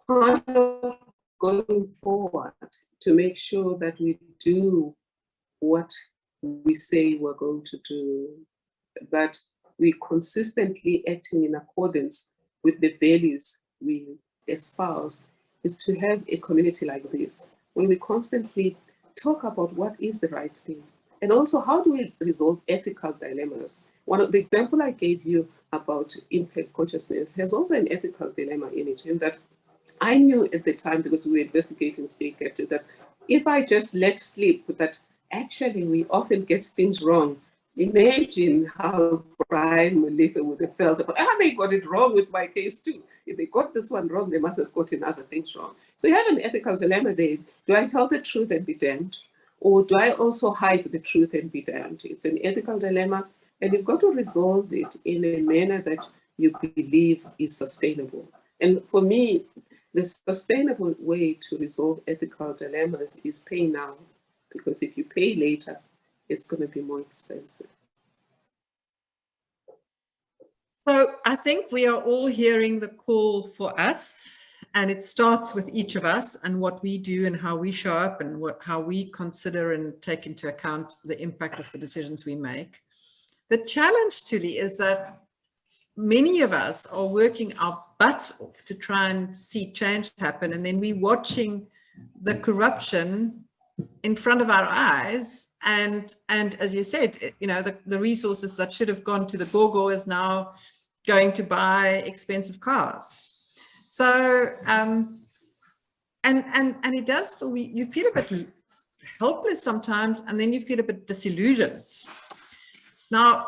part of going forward to make sure that we do what we say we're going to do, that we consistently acting in accordance with the values we espouse, is to have a community like this, where we constantly talk about what is the right thing. And also, how do we resolve ethical dilemmas? One of the example I gave you about impact consciousness has also an ethical dilemma in it, in that I knew at the time, because we were investigating state capture, that if I just let slip that actually we often get things wrong. Imagine how Brian Malifa would have felt about, they got it wrong with my case too. If they got this one wrong, they must have gotten other things wrong. So you have an ethical dilemma there. Do I tell the truth and be damned? Or do I also hide the truth and be damned? It's an ethical dilemma, and you've got to resolve it in a manner that you believe is sustainable. And for me, the sustainable way to resolve ethical dilemmas is pay now, because if you pay later, it's going to be more expensive. So I think we are all hearing the call for us, and it starts with each of us and what we do and how we show up and how we consider and take into account the impact of the decisions we make. The challenge, Thuli, is that many of us are working our butts off to try and see change happen, and then we're watching the corruption in front of our eyes, and as you said, you know, the resources that should have gone to the Gogo is now going to buy expensive cars. So and it does feel, you feel a bit helpless sometimes, and then you feel a bit disillusioned. Now,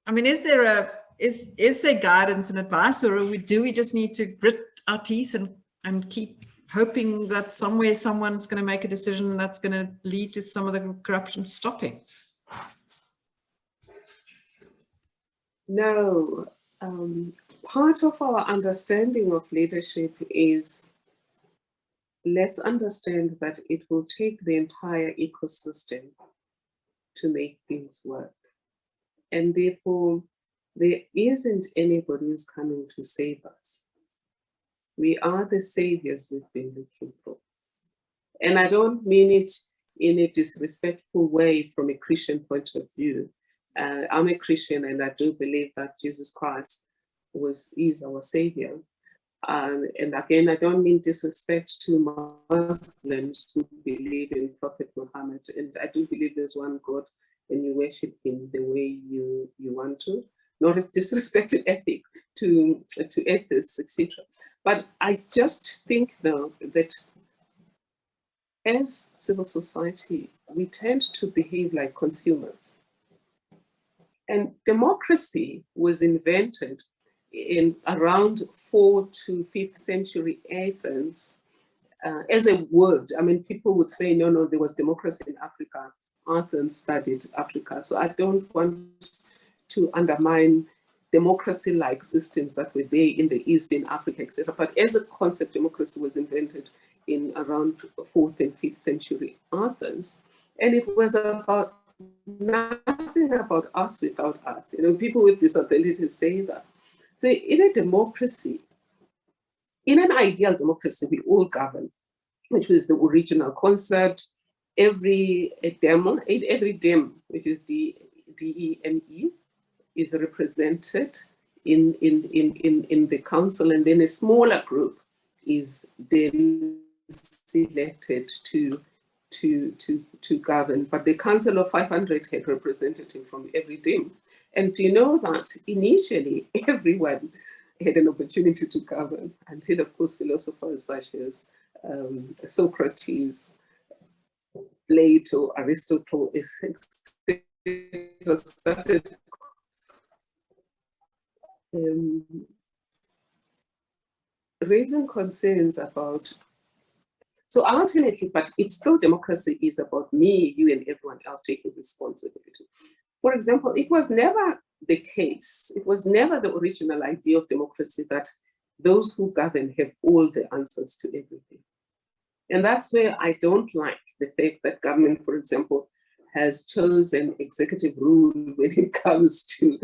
I mean, is there guidance and advice, or do we just need to grit our teeth and keep hoping that somewhere someone's going to make a decision that's going to lead to some of the corruption stopping? No. Part of our understanding of leadership is, let's understand that it will take the entire ecosystem to make things work. And therefore, there isn't anybody who's coming to save us. We are the saviors we've been looking for. And I don't mean it in a disrespectful way from a Christian point of view. I'm a Christian, and I do believe that Jesus Christ is our savior. And again, I don't mean disrespect to Muslims who believe in Prophet Muhammad. And I do believe there's one God, and you worship him the way you want to. Nor is disrespect to ethic, to atheists, etc. But I just think, though, that as civil society, we tend to behave like consumers. And democracy was invented in around 4th to 5th century Athens as a word. I mean, people would say, no, there was democracy in Africa. Athens studied Africa. So I don't want to undermine democracy-like systems that were there in the East, in Africa, etc. But as a concept, democracy was invented in around 4th and 5th century Athens. And it was about nothing about us without us. You know, people with disabilities say that. So in a democracy, in an ideal democracy, we all govern, which was the original concept. Every dem, which is DEME, is represented in the council, and then a smaller group is then selected to govern. But the Council of 500 had representative from every DEM. And do you know that initially everyone had an opportunity to govern, until, of course, philosophers such as Socrates, Plato, Aristotle, started raising concerns about. So ultimately, but it's still, democracy is about me, you, and everyone else taking responsibility. For example, it was never the case, it was never the original idea of democracy that those who govern have all the answers to everything. And that's where I don't like the fact that government, for example, has chosen executive rule when it comes to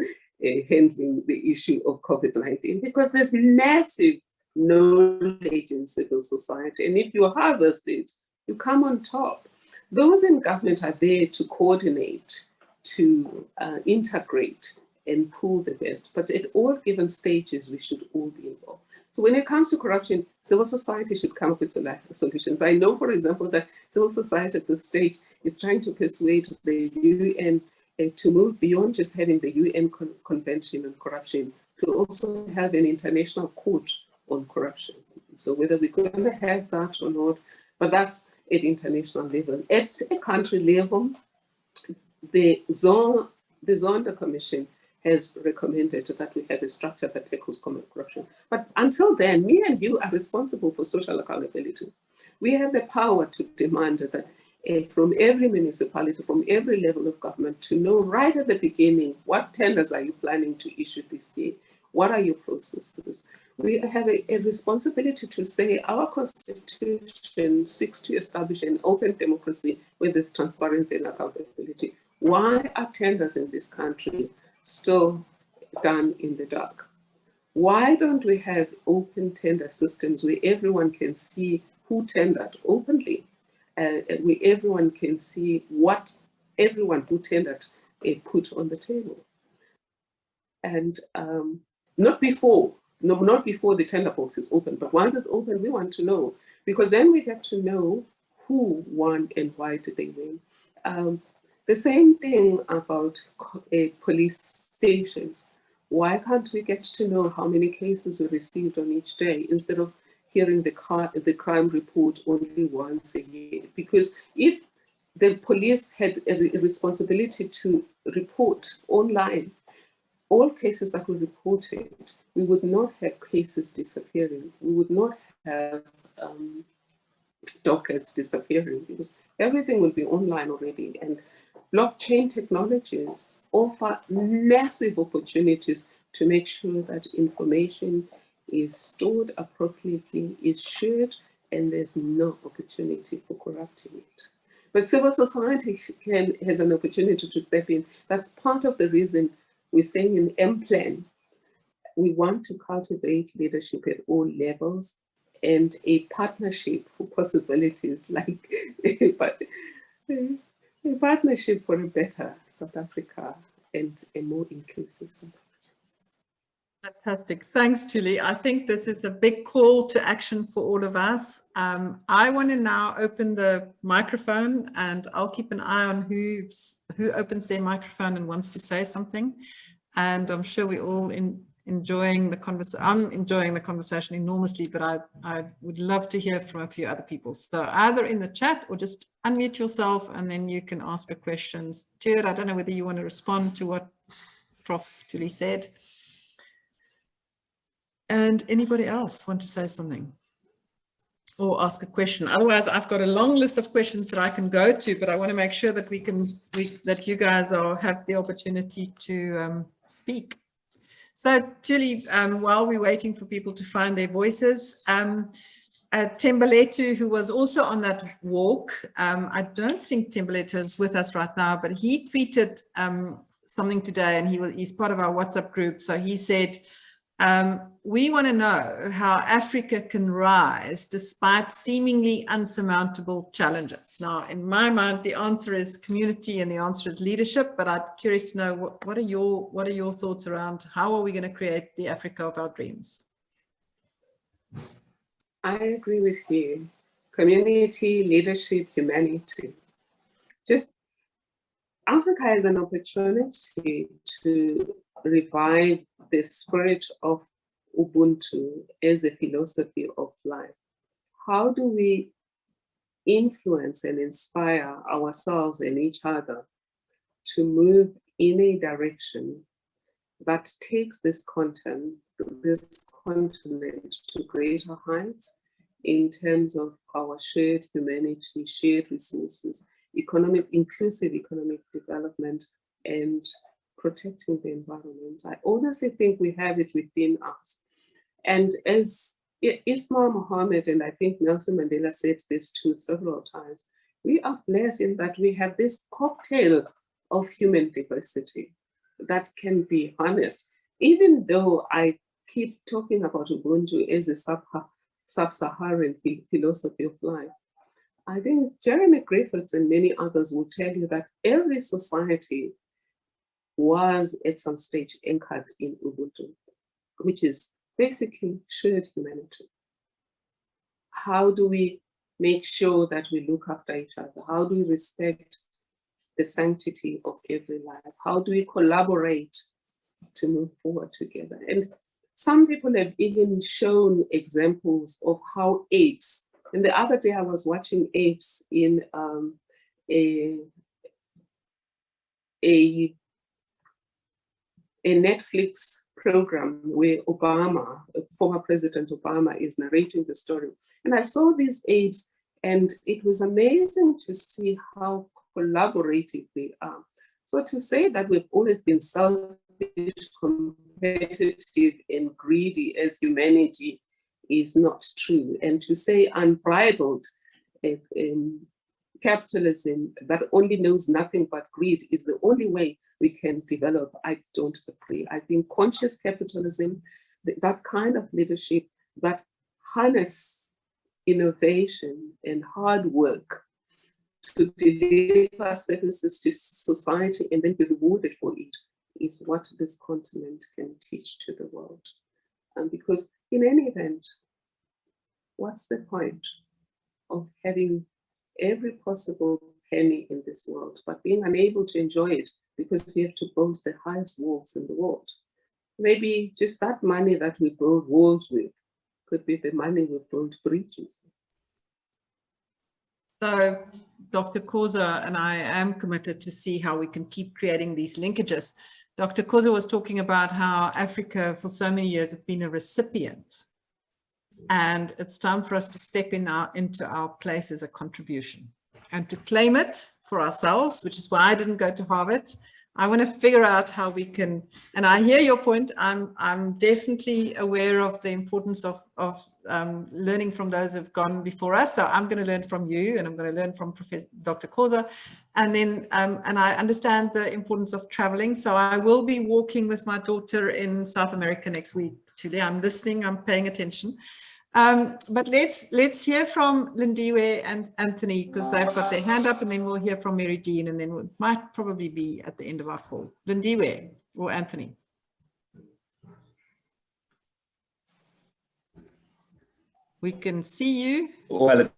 handling the issue of COVID-19, because there's massive knowledge in civil society. And if you harvest it, you come on top. Those in government are there to coordinate, to integrate, and pull the best. But at all given stages, we should all be involved. So when it comes to corruption, civil society should come up with solutions. I know, for example, that civil society at this stage is trying to persuade the UN to move beyond just having the UN Convention on Corruption, to also have an international court on corruption. So whether we're going to have that or not, but that's at international level. At a country level, the Zonda Commission has recommended that we have a structure that tackles corruption. But until then, me and you are responsible for social accountability. We have the power to demand that from every municipality, from every level of government, to know right at the beginning, what tenders are you planning to issue this year? What are your processes? We have a responsibility to say our constitution seeks to establish an open democracy where there's transparency and accountability. Why are tenders in this country still done in the dark? Why don't we have open tender systems where everyone can see who tendered openly, and where everyone can see what everyone who tendered put on the table? And not before the tender box is open, but once it's open, we want to know, because then we get to know who won and why did they win. The same thing about police stations. Why can't we get to know how many cases we received on each day instead of hearing the crime report only once a year? Because if the police had a responsibility to report online all cases that were reported, we would not have cases disappearing. We would not have dockets disappearing, because everything will be online already. And blockchain technologies offer massive opportunities to make sure that information is stored appropriately, is shared, and there's no opportunity for corrupting it. But civil society has an opportunity to step in. That's part of the reason we're saying in M-Plan, we want to cultivate leadership at all levels and a partnership for possibilities, like a partnership for a better South Africa and a more inclusive South Africa. Fantastic. Thanks, Thuli. I think this is a big call to action for all of us. I want to now open the microphone, and I'll keep an eye on who opens their microphone and wants to say something. And I'm sure we're all enjoying the conversation. I'm enjoying the conversation enormously, but I would love to hear from a few other people. So either in the chat or just unmute yourself and then you can ask a question. Stuart, I don't know whether you want to respond to what Prof. Thuli said. And anybody else want to say something or ask a question? Otherwise, I've got a long list of questions that I can go to, but I want to make sure that that you guys have the opportunity to speak. So Thuli, while we're waiting for people to find their voices, Thembeletu, who was also on that walk, I don't think Thembeletu is with us right now, but he tweeted something today, and he's part of our WhatsApp group. So he said, we want to know how Africa can rise despite seemingly unsurmountable challenges. Now, in my mind, the answer is community and the answer is leadership, but I'm curious to know what are your thoughts around how are we going to create the Africa of our dreams? I agree with you. Community, leadership, humanity. Just Africa has an opportunity to revive the spirit of Ubuntu as a philosophy of life. How do we influence and inspire ourselves and each other to move in a direction that takes this continent to greater heights in terms of our shared humanity, shared resources, inclusive economic development, and protecting the environment? I honestly think we have it within us. And as Ismail Mohammed, and I think Nelson Mandela said this too several times, we are blessed in that we have this cocktail of human diversity that can be harnessed. Even though I keep talking about Ubuntu as a sub-Saharan philosophy of life, I think Jeremy Griffiths and many others will tell you that every society was at some stage anchored in Ubuntu, which is basically shared humanity. How do we make sure that we look after each other? How do we respect the sanctity of every life? How do we collaborate to move forward together? And some people have even shown examples of how apes, and the other day I was watching apes in a Netflix program where Obama, former President Obama, is narrating the story. And I saw these apes, and it was amazing to see how collaborative they are. So to say that we've always been selfish, competitive, and greedy as humanity is not true. And to say unbridled capitalism that only knows nothing but greed is the only way we can develop, I don't agree. I think conscious capitalism, that kind of leadership that harness innovation and hard work to deliver services to society and then be rewarded for it, is what this continent can teach to the world. And because in any event, what's the point of having every possible penny in this world, but being unable to enjoy it because you have to build the highest walls in the world? Maybe just that money that we build walls with could be the money we build bridges with. So Dr. Khoza and I am committed to see how we can keep creating these linkages. Dr. Khoza was talking about how Africa for so many years has been a recipient, and it's time for us to step into our place as a contribution and to claim it for ourselves, which is why I didn't go to Harvard. I want to figure out how we can, and I hear your point. I'm definitely aware of the importance of learning from those who've gone before us. So I'm going to learn from you, and I'm going to learn from Professor Dr. Khoza, and then and I understand the importance of traveling. So I will be walking with my daughter in South America next week. Today I'm listening, I'm paying attention. But let's hear from Lindiwe and Anthony, because they've got their hand up, and then we'll hear from Mary Dean, and then we might probably be at the end of our call. Lindiwe or Anthony? We can see you. Well,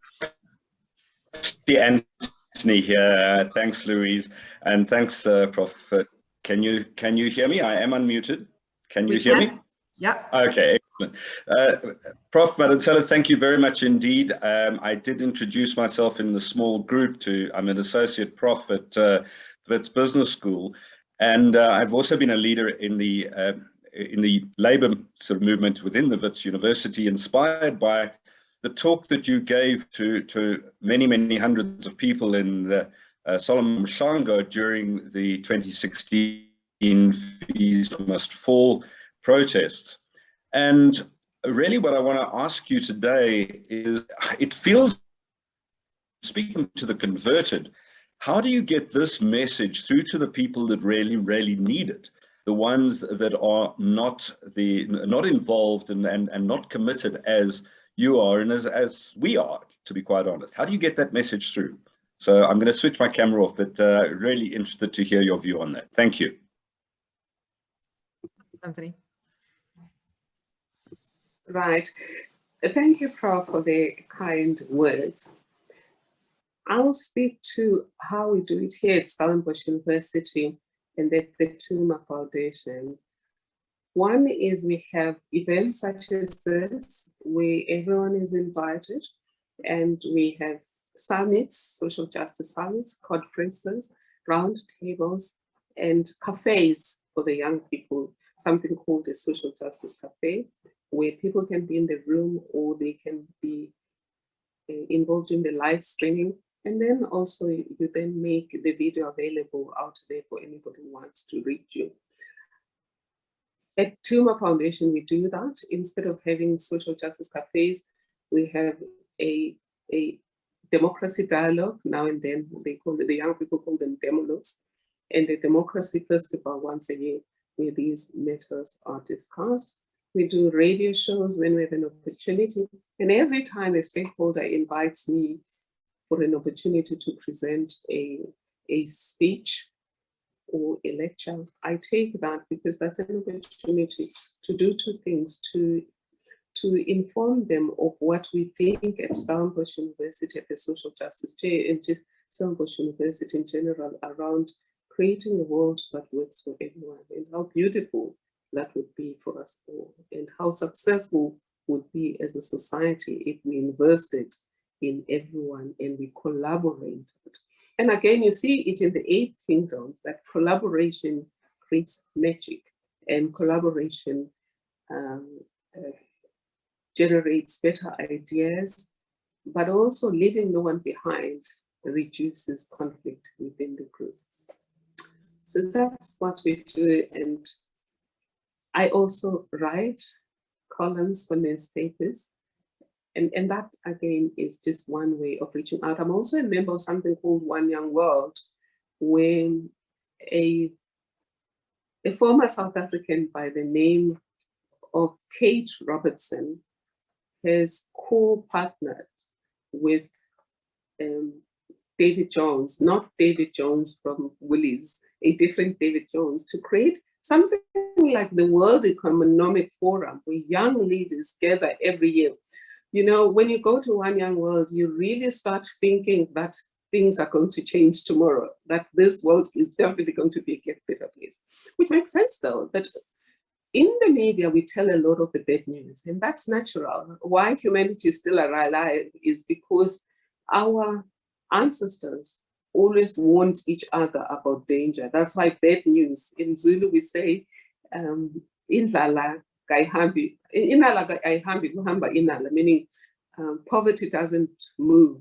the Anthony here. Thanks, Louise, and thanks, Prof. Can you hear me? I am unmuted. Can you hear me? Yeah. Okay, excellent. Prof. Madonsela, thank you very much indeed. I did introduce myself in the small group I'm an associate prof at Wits Business School, and I've also been a leader in the labor sort of movement within the Wits University, inspired by the talk that you gave to many, many hundreds of people in the Solomon Mshango during the 2016 Fees Must Fall protests. And really what I want to ask you today is, it feels, speaking to the converted, how do you get this message through to the people that really, really need it? The ones that are not involved and not committed as you are and as we are, to be quite honest. How do you get that message through? So I'm going to switch my camera off, but really interested to hear your view on that. Thank you. Anthony. Right. Thank you, Prof, for the kind words. I'll speak to how we do it here at Stellenbosch University and at the Tuma Foundation. One is we have events such as this where everyone is invited, and we have summits, social justice summits, conferences, round tables, and cafes for the young people, something called a social justice cafe, where people can be in the room or they can be involved in the live streaming. And then also you then make the video available out there for anybody who wants to read you. At Tuma Foundation, we do that. Instead of having social justice cafes, we have a democracy dialogue now and then. They call it, the young people call them demologues, and a democracy festival once a year where these matters are discussed. We do radio shows when we have an opportunity, and every time a stakeholder invites me for an opportunity to present a speech, or a lecture, I take that because that's an opportunity to do two things, to inform them of what we think at Stellenbosch University, at the Social Justice Chair, and just Stellenbosch University in general, around creating a world that works for everyone, and how beautiful that would be for us all, and how successful would be as a society if we invested in everyone and we collaborated. And again, you see it in the 8 kingdoms, that collaboration creates magic, and collaboration generates better ideas, but also leaving no one behind reduces conflict within the group. So that's what we do. And I also write columns for newspapers. And that, again, is just one way of reaching out. I'm also a member of something called One Young World, where a former South African by the name of Kate Robertson has co-partnered with David Jones, not David Jones from Woolies, a different David Jones, to create something like the World Economic Forum, where young leaders gather every year. You know, when you go to One Young World, you really start thinking that things are going to change tomorrow, that this world is definitely going to be a better place. Which makes sense, though, that in the media, we tell a lot of the bad news, and that's natural. Why humanity is still alive is because our ancestors always warned each other about danger. That's why bad news, in Zulu we say, indlala kaihambi, inala kaihambi kuhamba inala, meaning poverty doesn't move,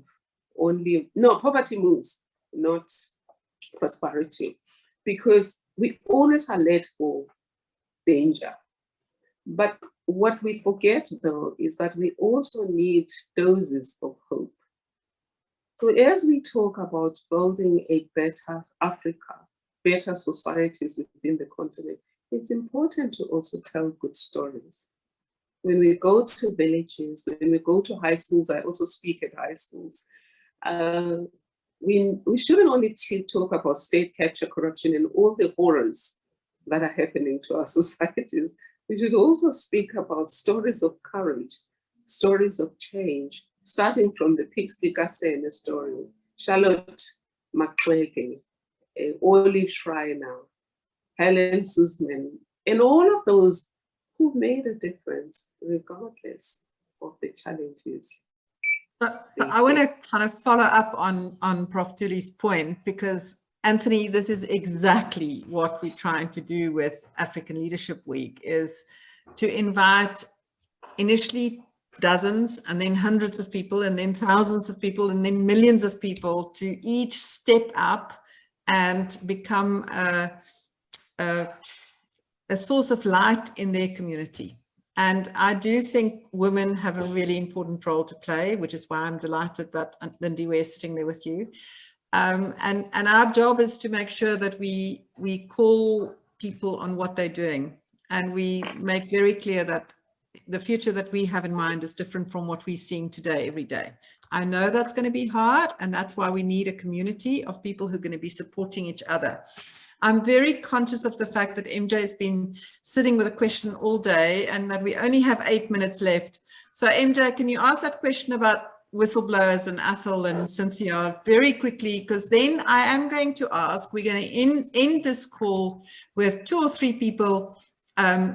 poverty moves, not prosperity, because we always are led for danger. But what we forget, though, is that we also need doses of hope. So as we talk about building a better Africa, better societies within the continent, it's important to also tell good stories. When we go to villages, when we go to high schools, I also speak at high schools, we shouldn't only talk about state capture, corruption, and all the horrors that are happening to our societies. We should also speak about stories of courage, stories of change, starting from the Pixley Kasene story, Charlotte Maxwege, Olive Schreiner, Helen Suzman, and all of those who made a difference regardless of the challenges. So I want to kind of follow up on Prof. Thuli's point, because Anthony, this is exactly what we're trying to do with African Leadership Week, is to invite initially dozens and then hundreds of people and then thousands of people and then millions of people to each step up and become a source of light in their community. And I do think women have a really important role to play, which is why I'm delighted that Lindy Ware is sitting there with you. And our job is to make sure that we call people on what they're doing, and we make very clear that the future that we have in mind is different from what we're seeing today, every day. I know that's going to be hard, and that's why we need a community of people who are going to be supporting each other. I'm very conscious of the fact that MJ has been sitting with a question all day and that we only have 8 minutes left. So MJ, can you ask that question about whistleblowers and Athol and Cynthia very quickly, because then I am going to ask, we're going to end this call with 2 or 3 people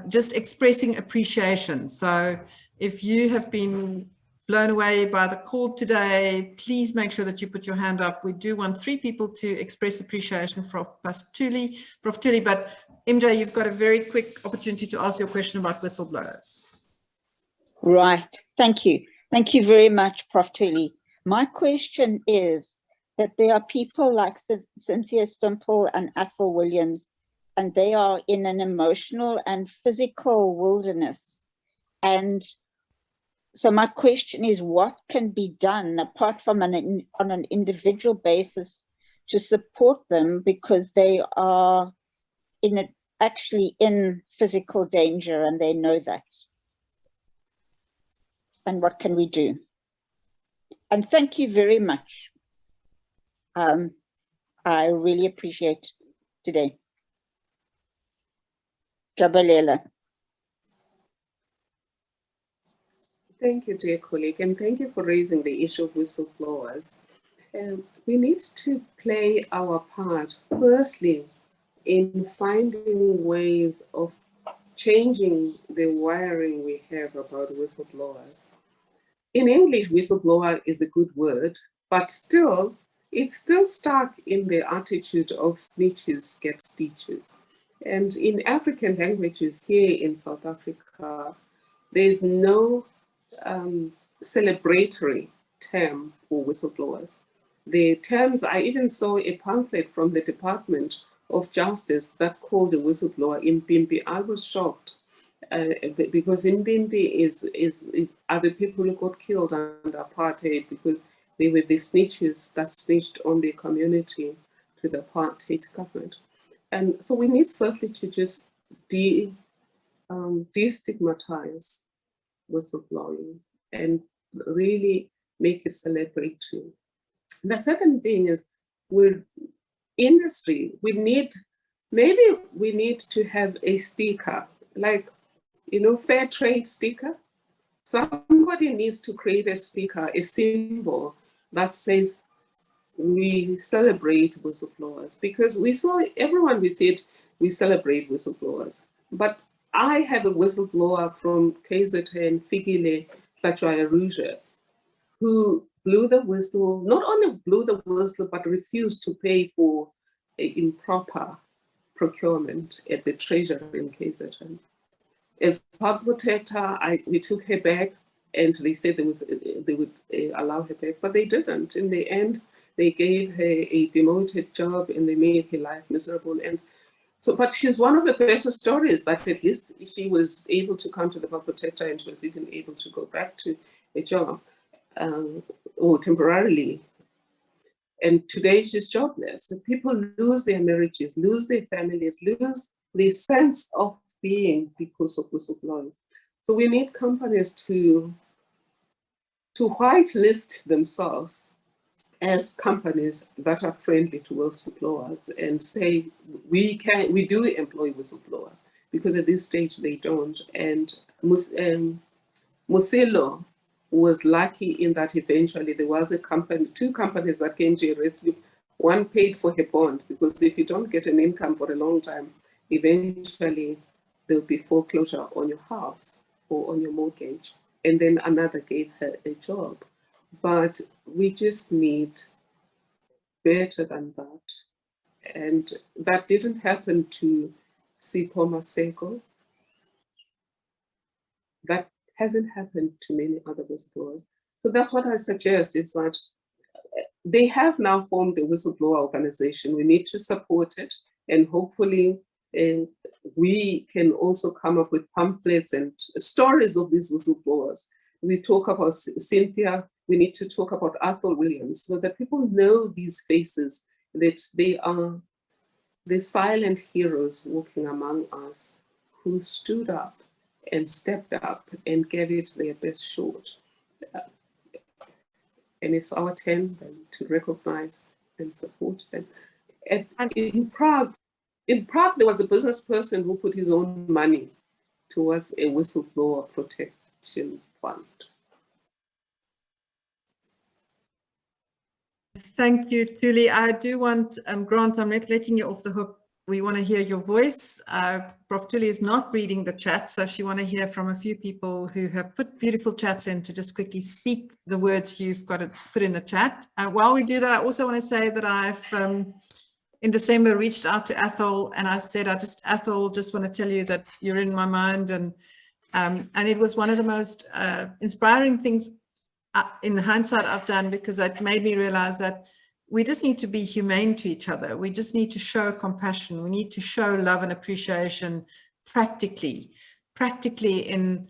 just expressing appreciation. So if you have been blown away by the call today, please make sure that you put your hand up. We do want 3 people to express appreciation for Prof. Thuli, but MJ, you've got a very quick opportunity to ask your question about whistleblowers. Right, thank you. Thank you very much, Prof. Thuli. My question is that there are people like Cynthia Stimple and Athol Williams, and they are in an emotional and physical wilderness. And so my question is, what can be done apart from on an individual basis to support them, because they are actually in physical danger and they know that? And what can we do? And thank you very much. I really appreciate today. Jabalela. Thank you, dear colleague, and thank you for raising the issue of whistleblowers. We need to play our part, firstly, in finding ways of changing the wiring we have about whistleblowers. In English, whistleblower is a good word, but still, it's still stuck in the attitude of snitches get stitches. And in African languages here in South Africa, there's no celebratory term for whistleblowers. The terms, I even saw a pamphlet from the Department of Justice that called a whistleblower Impimpi. I was shocked because Impimpi are the people who got killed under apartheid because they were the snitches that snitched on their community to the apartheid government. And so we need firstly to just destigmatize whistleblowing and really make it celebratory. The second thing is with industry, maybe we need to have a sticker, like, fair trade sticker. Somebody needs to create a sticker, a symbol that says we celebrate whistleblowers, because we saw everyone, we said we celebrate whistleblowers. But I have a whistleblower from KZN, Fikile Tlatswaya-Ruja, who blew the whistle, not only blew the whistle, but refused to pay for improper procurement at the treasury in KZN. As public protector, we took her back, and they said they would allow her back, but they didn't. In the end, they gave her a demoted job and they made her life miserable. And so, but she's one of the better stories that at least she was able to come to the public protector and she was even able to go back to a job or temporarily. And today she's jobless. So people lose their marriages, lose their families, lose their sense of being because of whistleblowing. So we need companies to whitelist themselves as companies that are friendly to whistleblowers and say we do employ whistleblowers, because at this stage they don't. And Musilo was lucky in that eventually there was two companies that came to a rescue. One paid for her bond, because if you don't get an income for a long time, eventually there'll be foreclosure on your house or on your mortgage. And then another gave her a job. But we just need better than that. And that didn't happen to Sipho Maseko. That hasn't happened to many other whistleblowers. So that's what I suggest, is that they have now formed a whistleblower organization. We need to support it, and hopefully we can also come up with pamphlets and stories of these whistleblowers. We talk about Cynthia, we need to talk about Arthur Williams, so that people know these faces, that they are the silent heroes walking among us who stood up and stepped up and gave it their best shot. And it's our turn then to recognize and support them. And in Prague, there was a business person who put his own money towards a whistleblower protection fund. Thank you, Thuli. I do want, Grant, I'm not letting you off the hook. We want to hear your voice. Prof. Thuli is not reading the chat, so she want to hear from a few people who have put beautiful chats in to just quickly speak the words you've got to put in the chat. While we do that, I also want to say that I've, in December, reached out to Athol, and I said, Athol, just want to tell you that you're in my mind. And it was one of the most inspiring things in hindsight I've done, because it made me realize that we just need to be humane to each other. We just need to show compassion. We need to show love and appreciation practically in,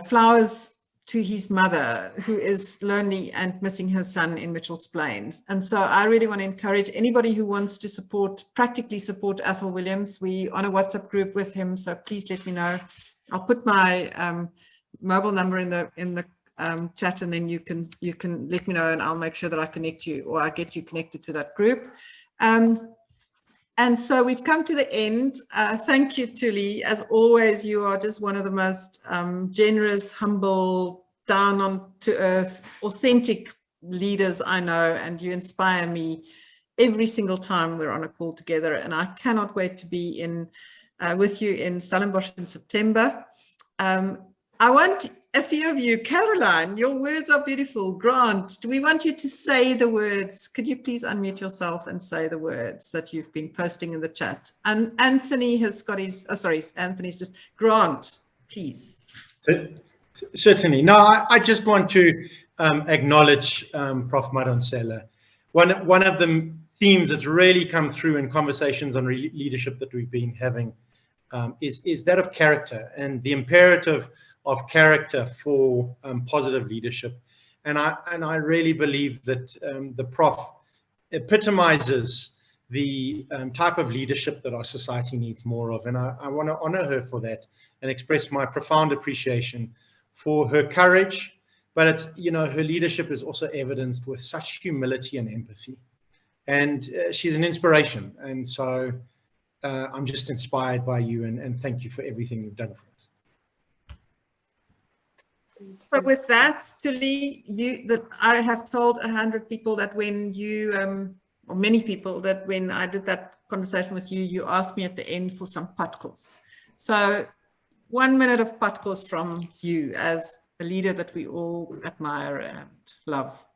flowers to his mother, who is lonely and missing her son in Mitchell's Plains. And so I really want to encourage anybody who wants to practically support Athol Williams. We on a WhatsApp group with him, so please let me know. I'll put my mobile number in the chat, and then you can let me know, and I'll make sure that I connect you, or I get you connected to that group. And And so we've come to the end. Thank you, Thuli. As always, you are just one of the most generous, humble, down on to earth, authentic leaders I know, and you inspire me every single time we're on a call together. And I cannot wait to be in with you in Stellenbosch in September. I want a few of you, Caroline, your words are beautiful. Grant, do we want you to say the words? Could you please unmute yourself and say the words that you've been posting in the chat? And Anthony has got his, oh, sorry, Anthony's just, Grant, please. Certainly. No, I just want to acknowledge Prof. Madonsela. One of the themes that's really come through in conversations on leadership that we've been having is that of character and the imperative of character for positive leadership. And I really believe that the Prof epitomizes the type of leadership that our society needs more of. And I want to honor her for that and express my profound appreciation for her courage. But it's, you know, her leadership is also evidenced with such humility and empathy. And she's an inspiration. And so I'm just inspired by you, and thank you for everything you've done for us. So with that, Thuli, I have told 100 people that when you, or many people, that when I did that conversation with you, you asked me at the end for some patkos. So 1 minute of patkos from you as a leader that we all admire and love.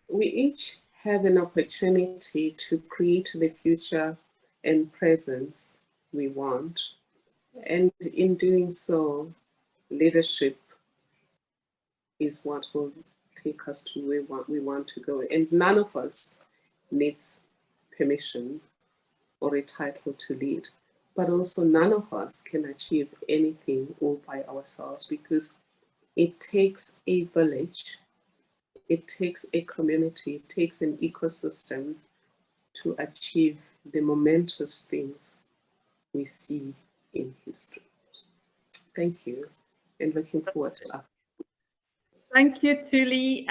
We each have an opportunity to create the future and presence we want. And in doing so, leadership is what will take us to where we want to go. And none of us needs permission or a title to lead. But also none of us can achieve anything all by ourselves, because it takes a village, it takes a community, it takes an ecosystem to achieve the momentous things we see in history. Thank you, and looking forward to that. Thank you, Thuli.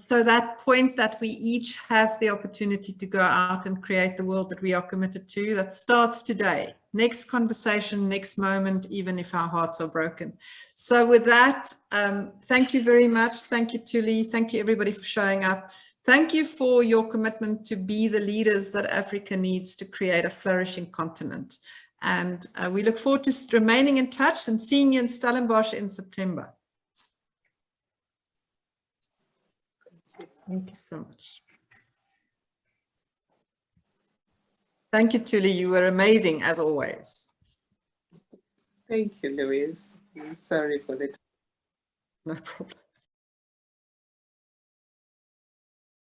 So that point that we each have the opportunity to go out and create the world that we are committed to, that starts today. Next conversation, next moment, even if our hearts are broken. So with that, thank you very much. Thank you, Thuli. Thank you, everybody, for showing up. Thank you for your commitment to be the leaders that Africa needs to create a flourishing continent. And we look forward to remaining in touch and seeing you in Stellenbosch in September. Thank you so much. Thank you, Thuli. You were amazing as always. Thank you, Louise. I'm sorry for the No problem.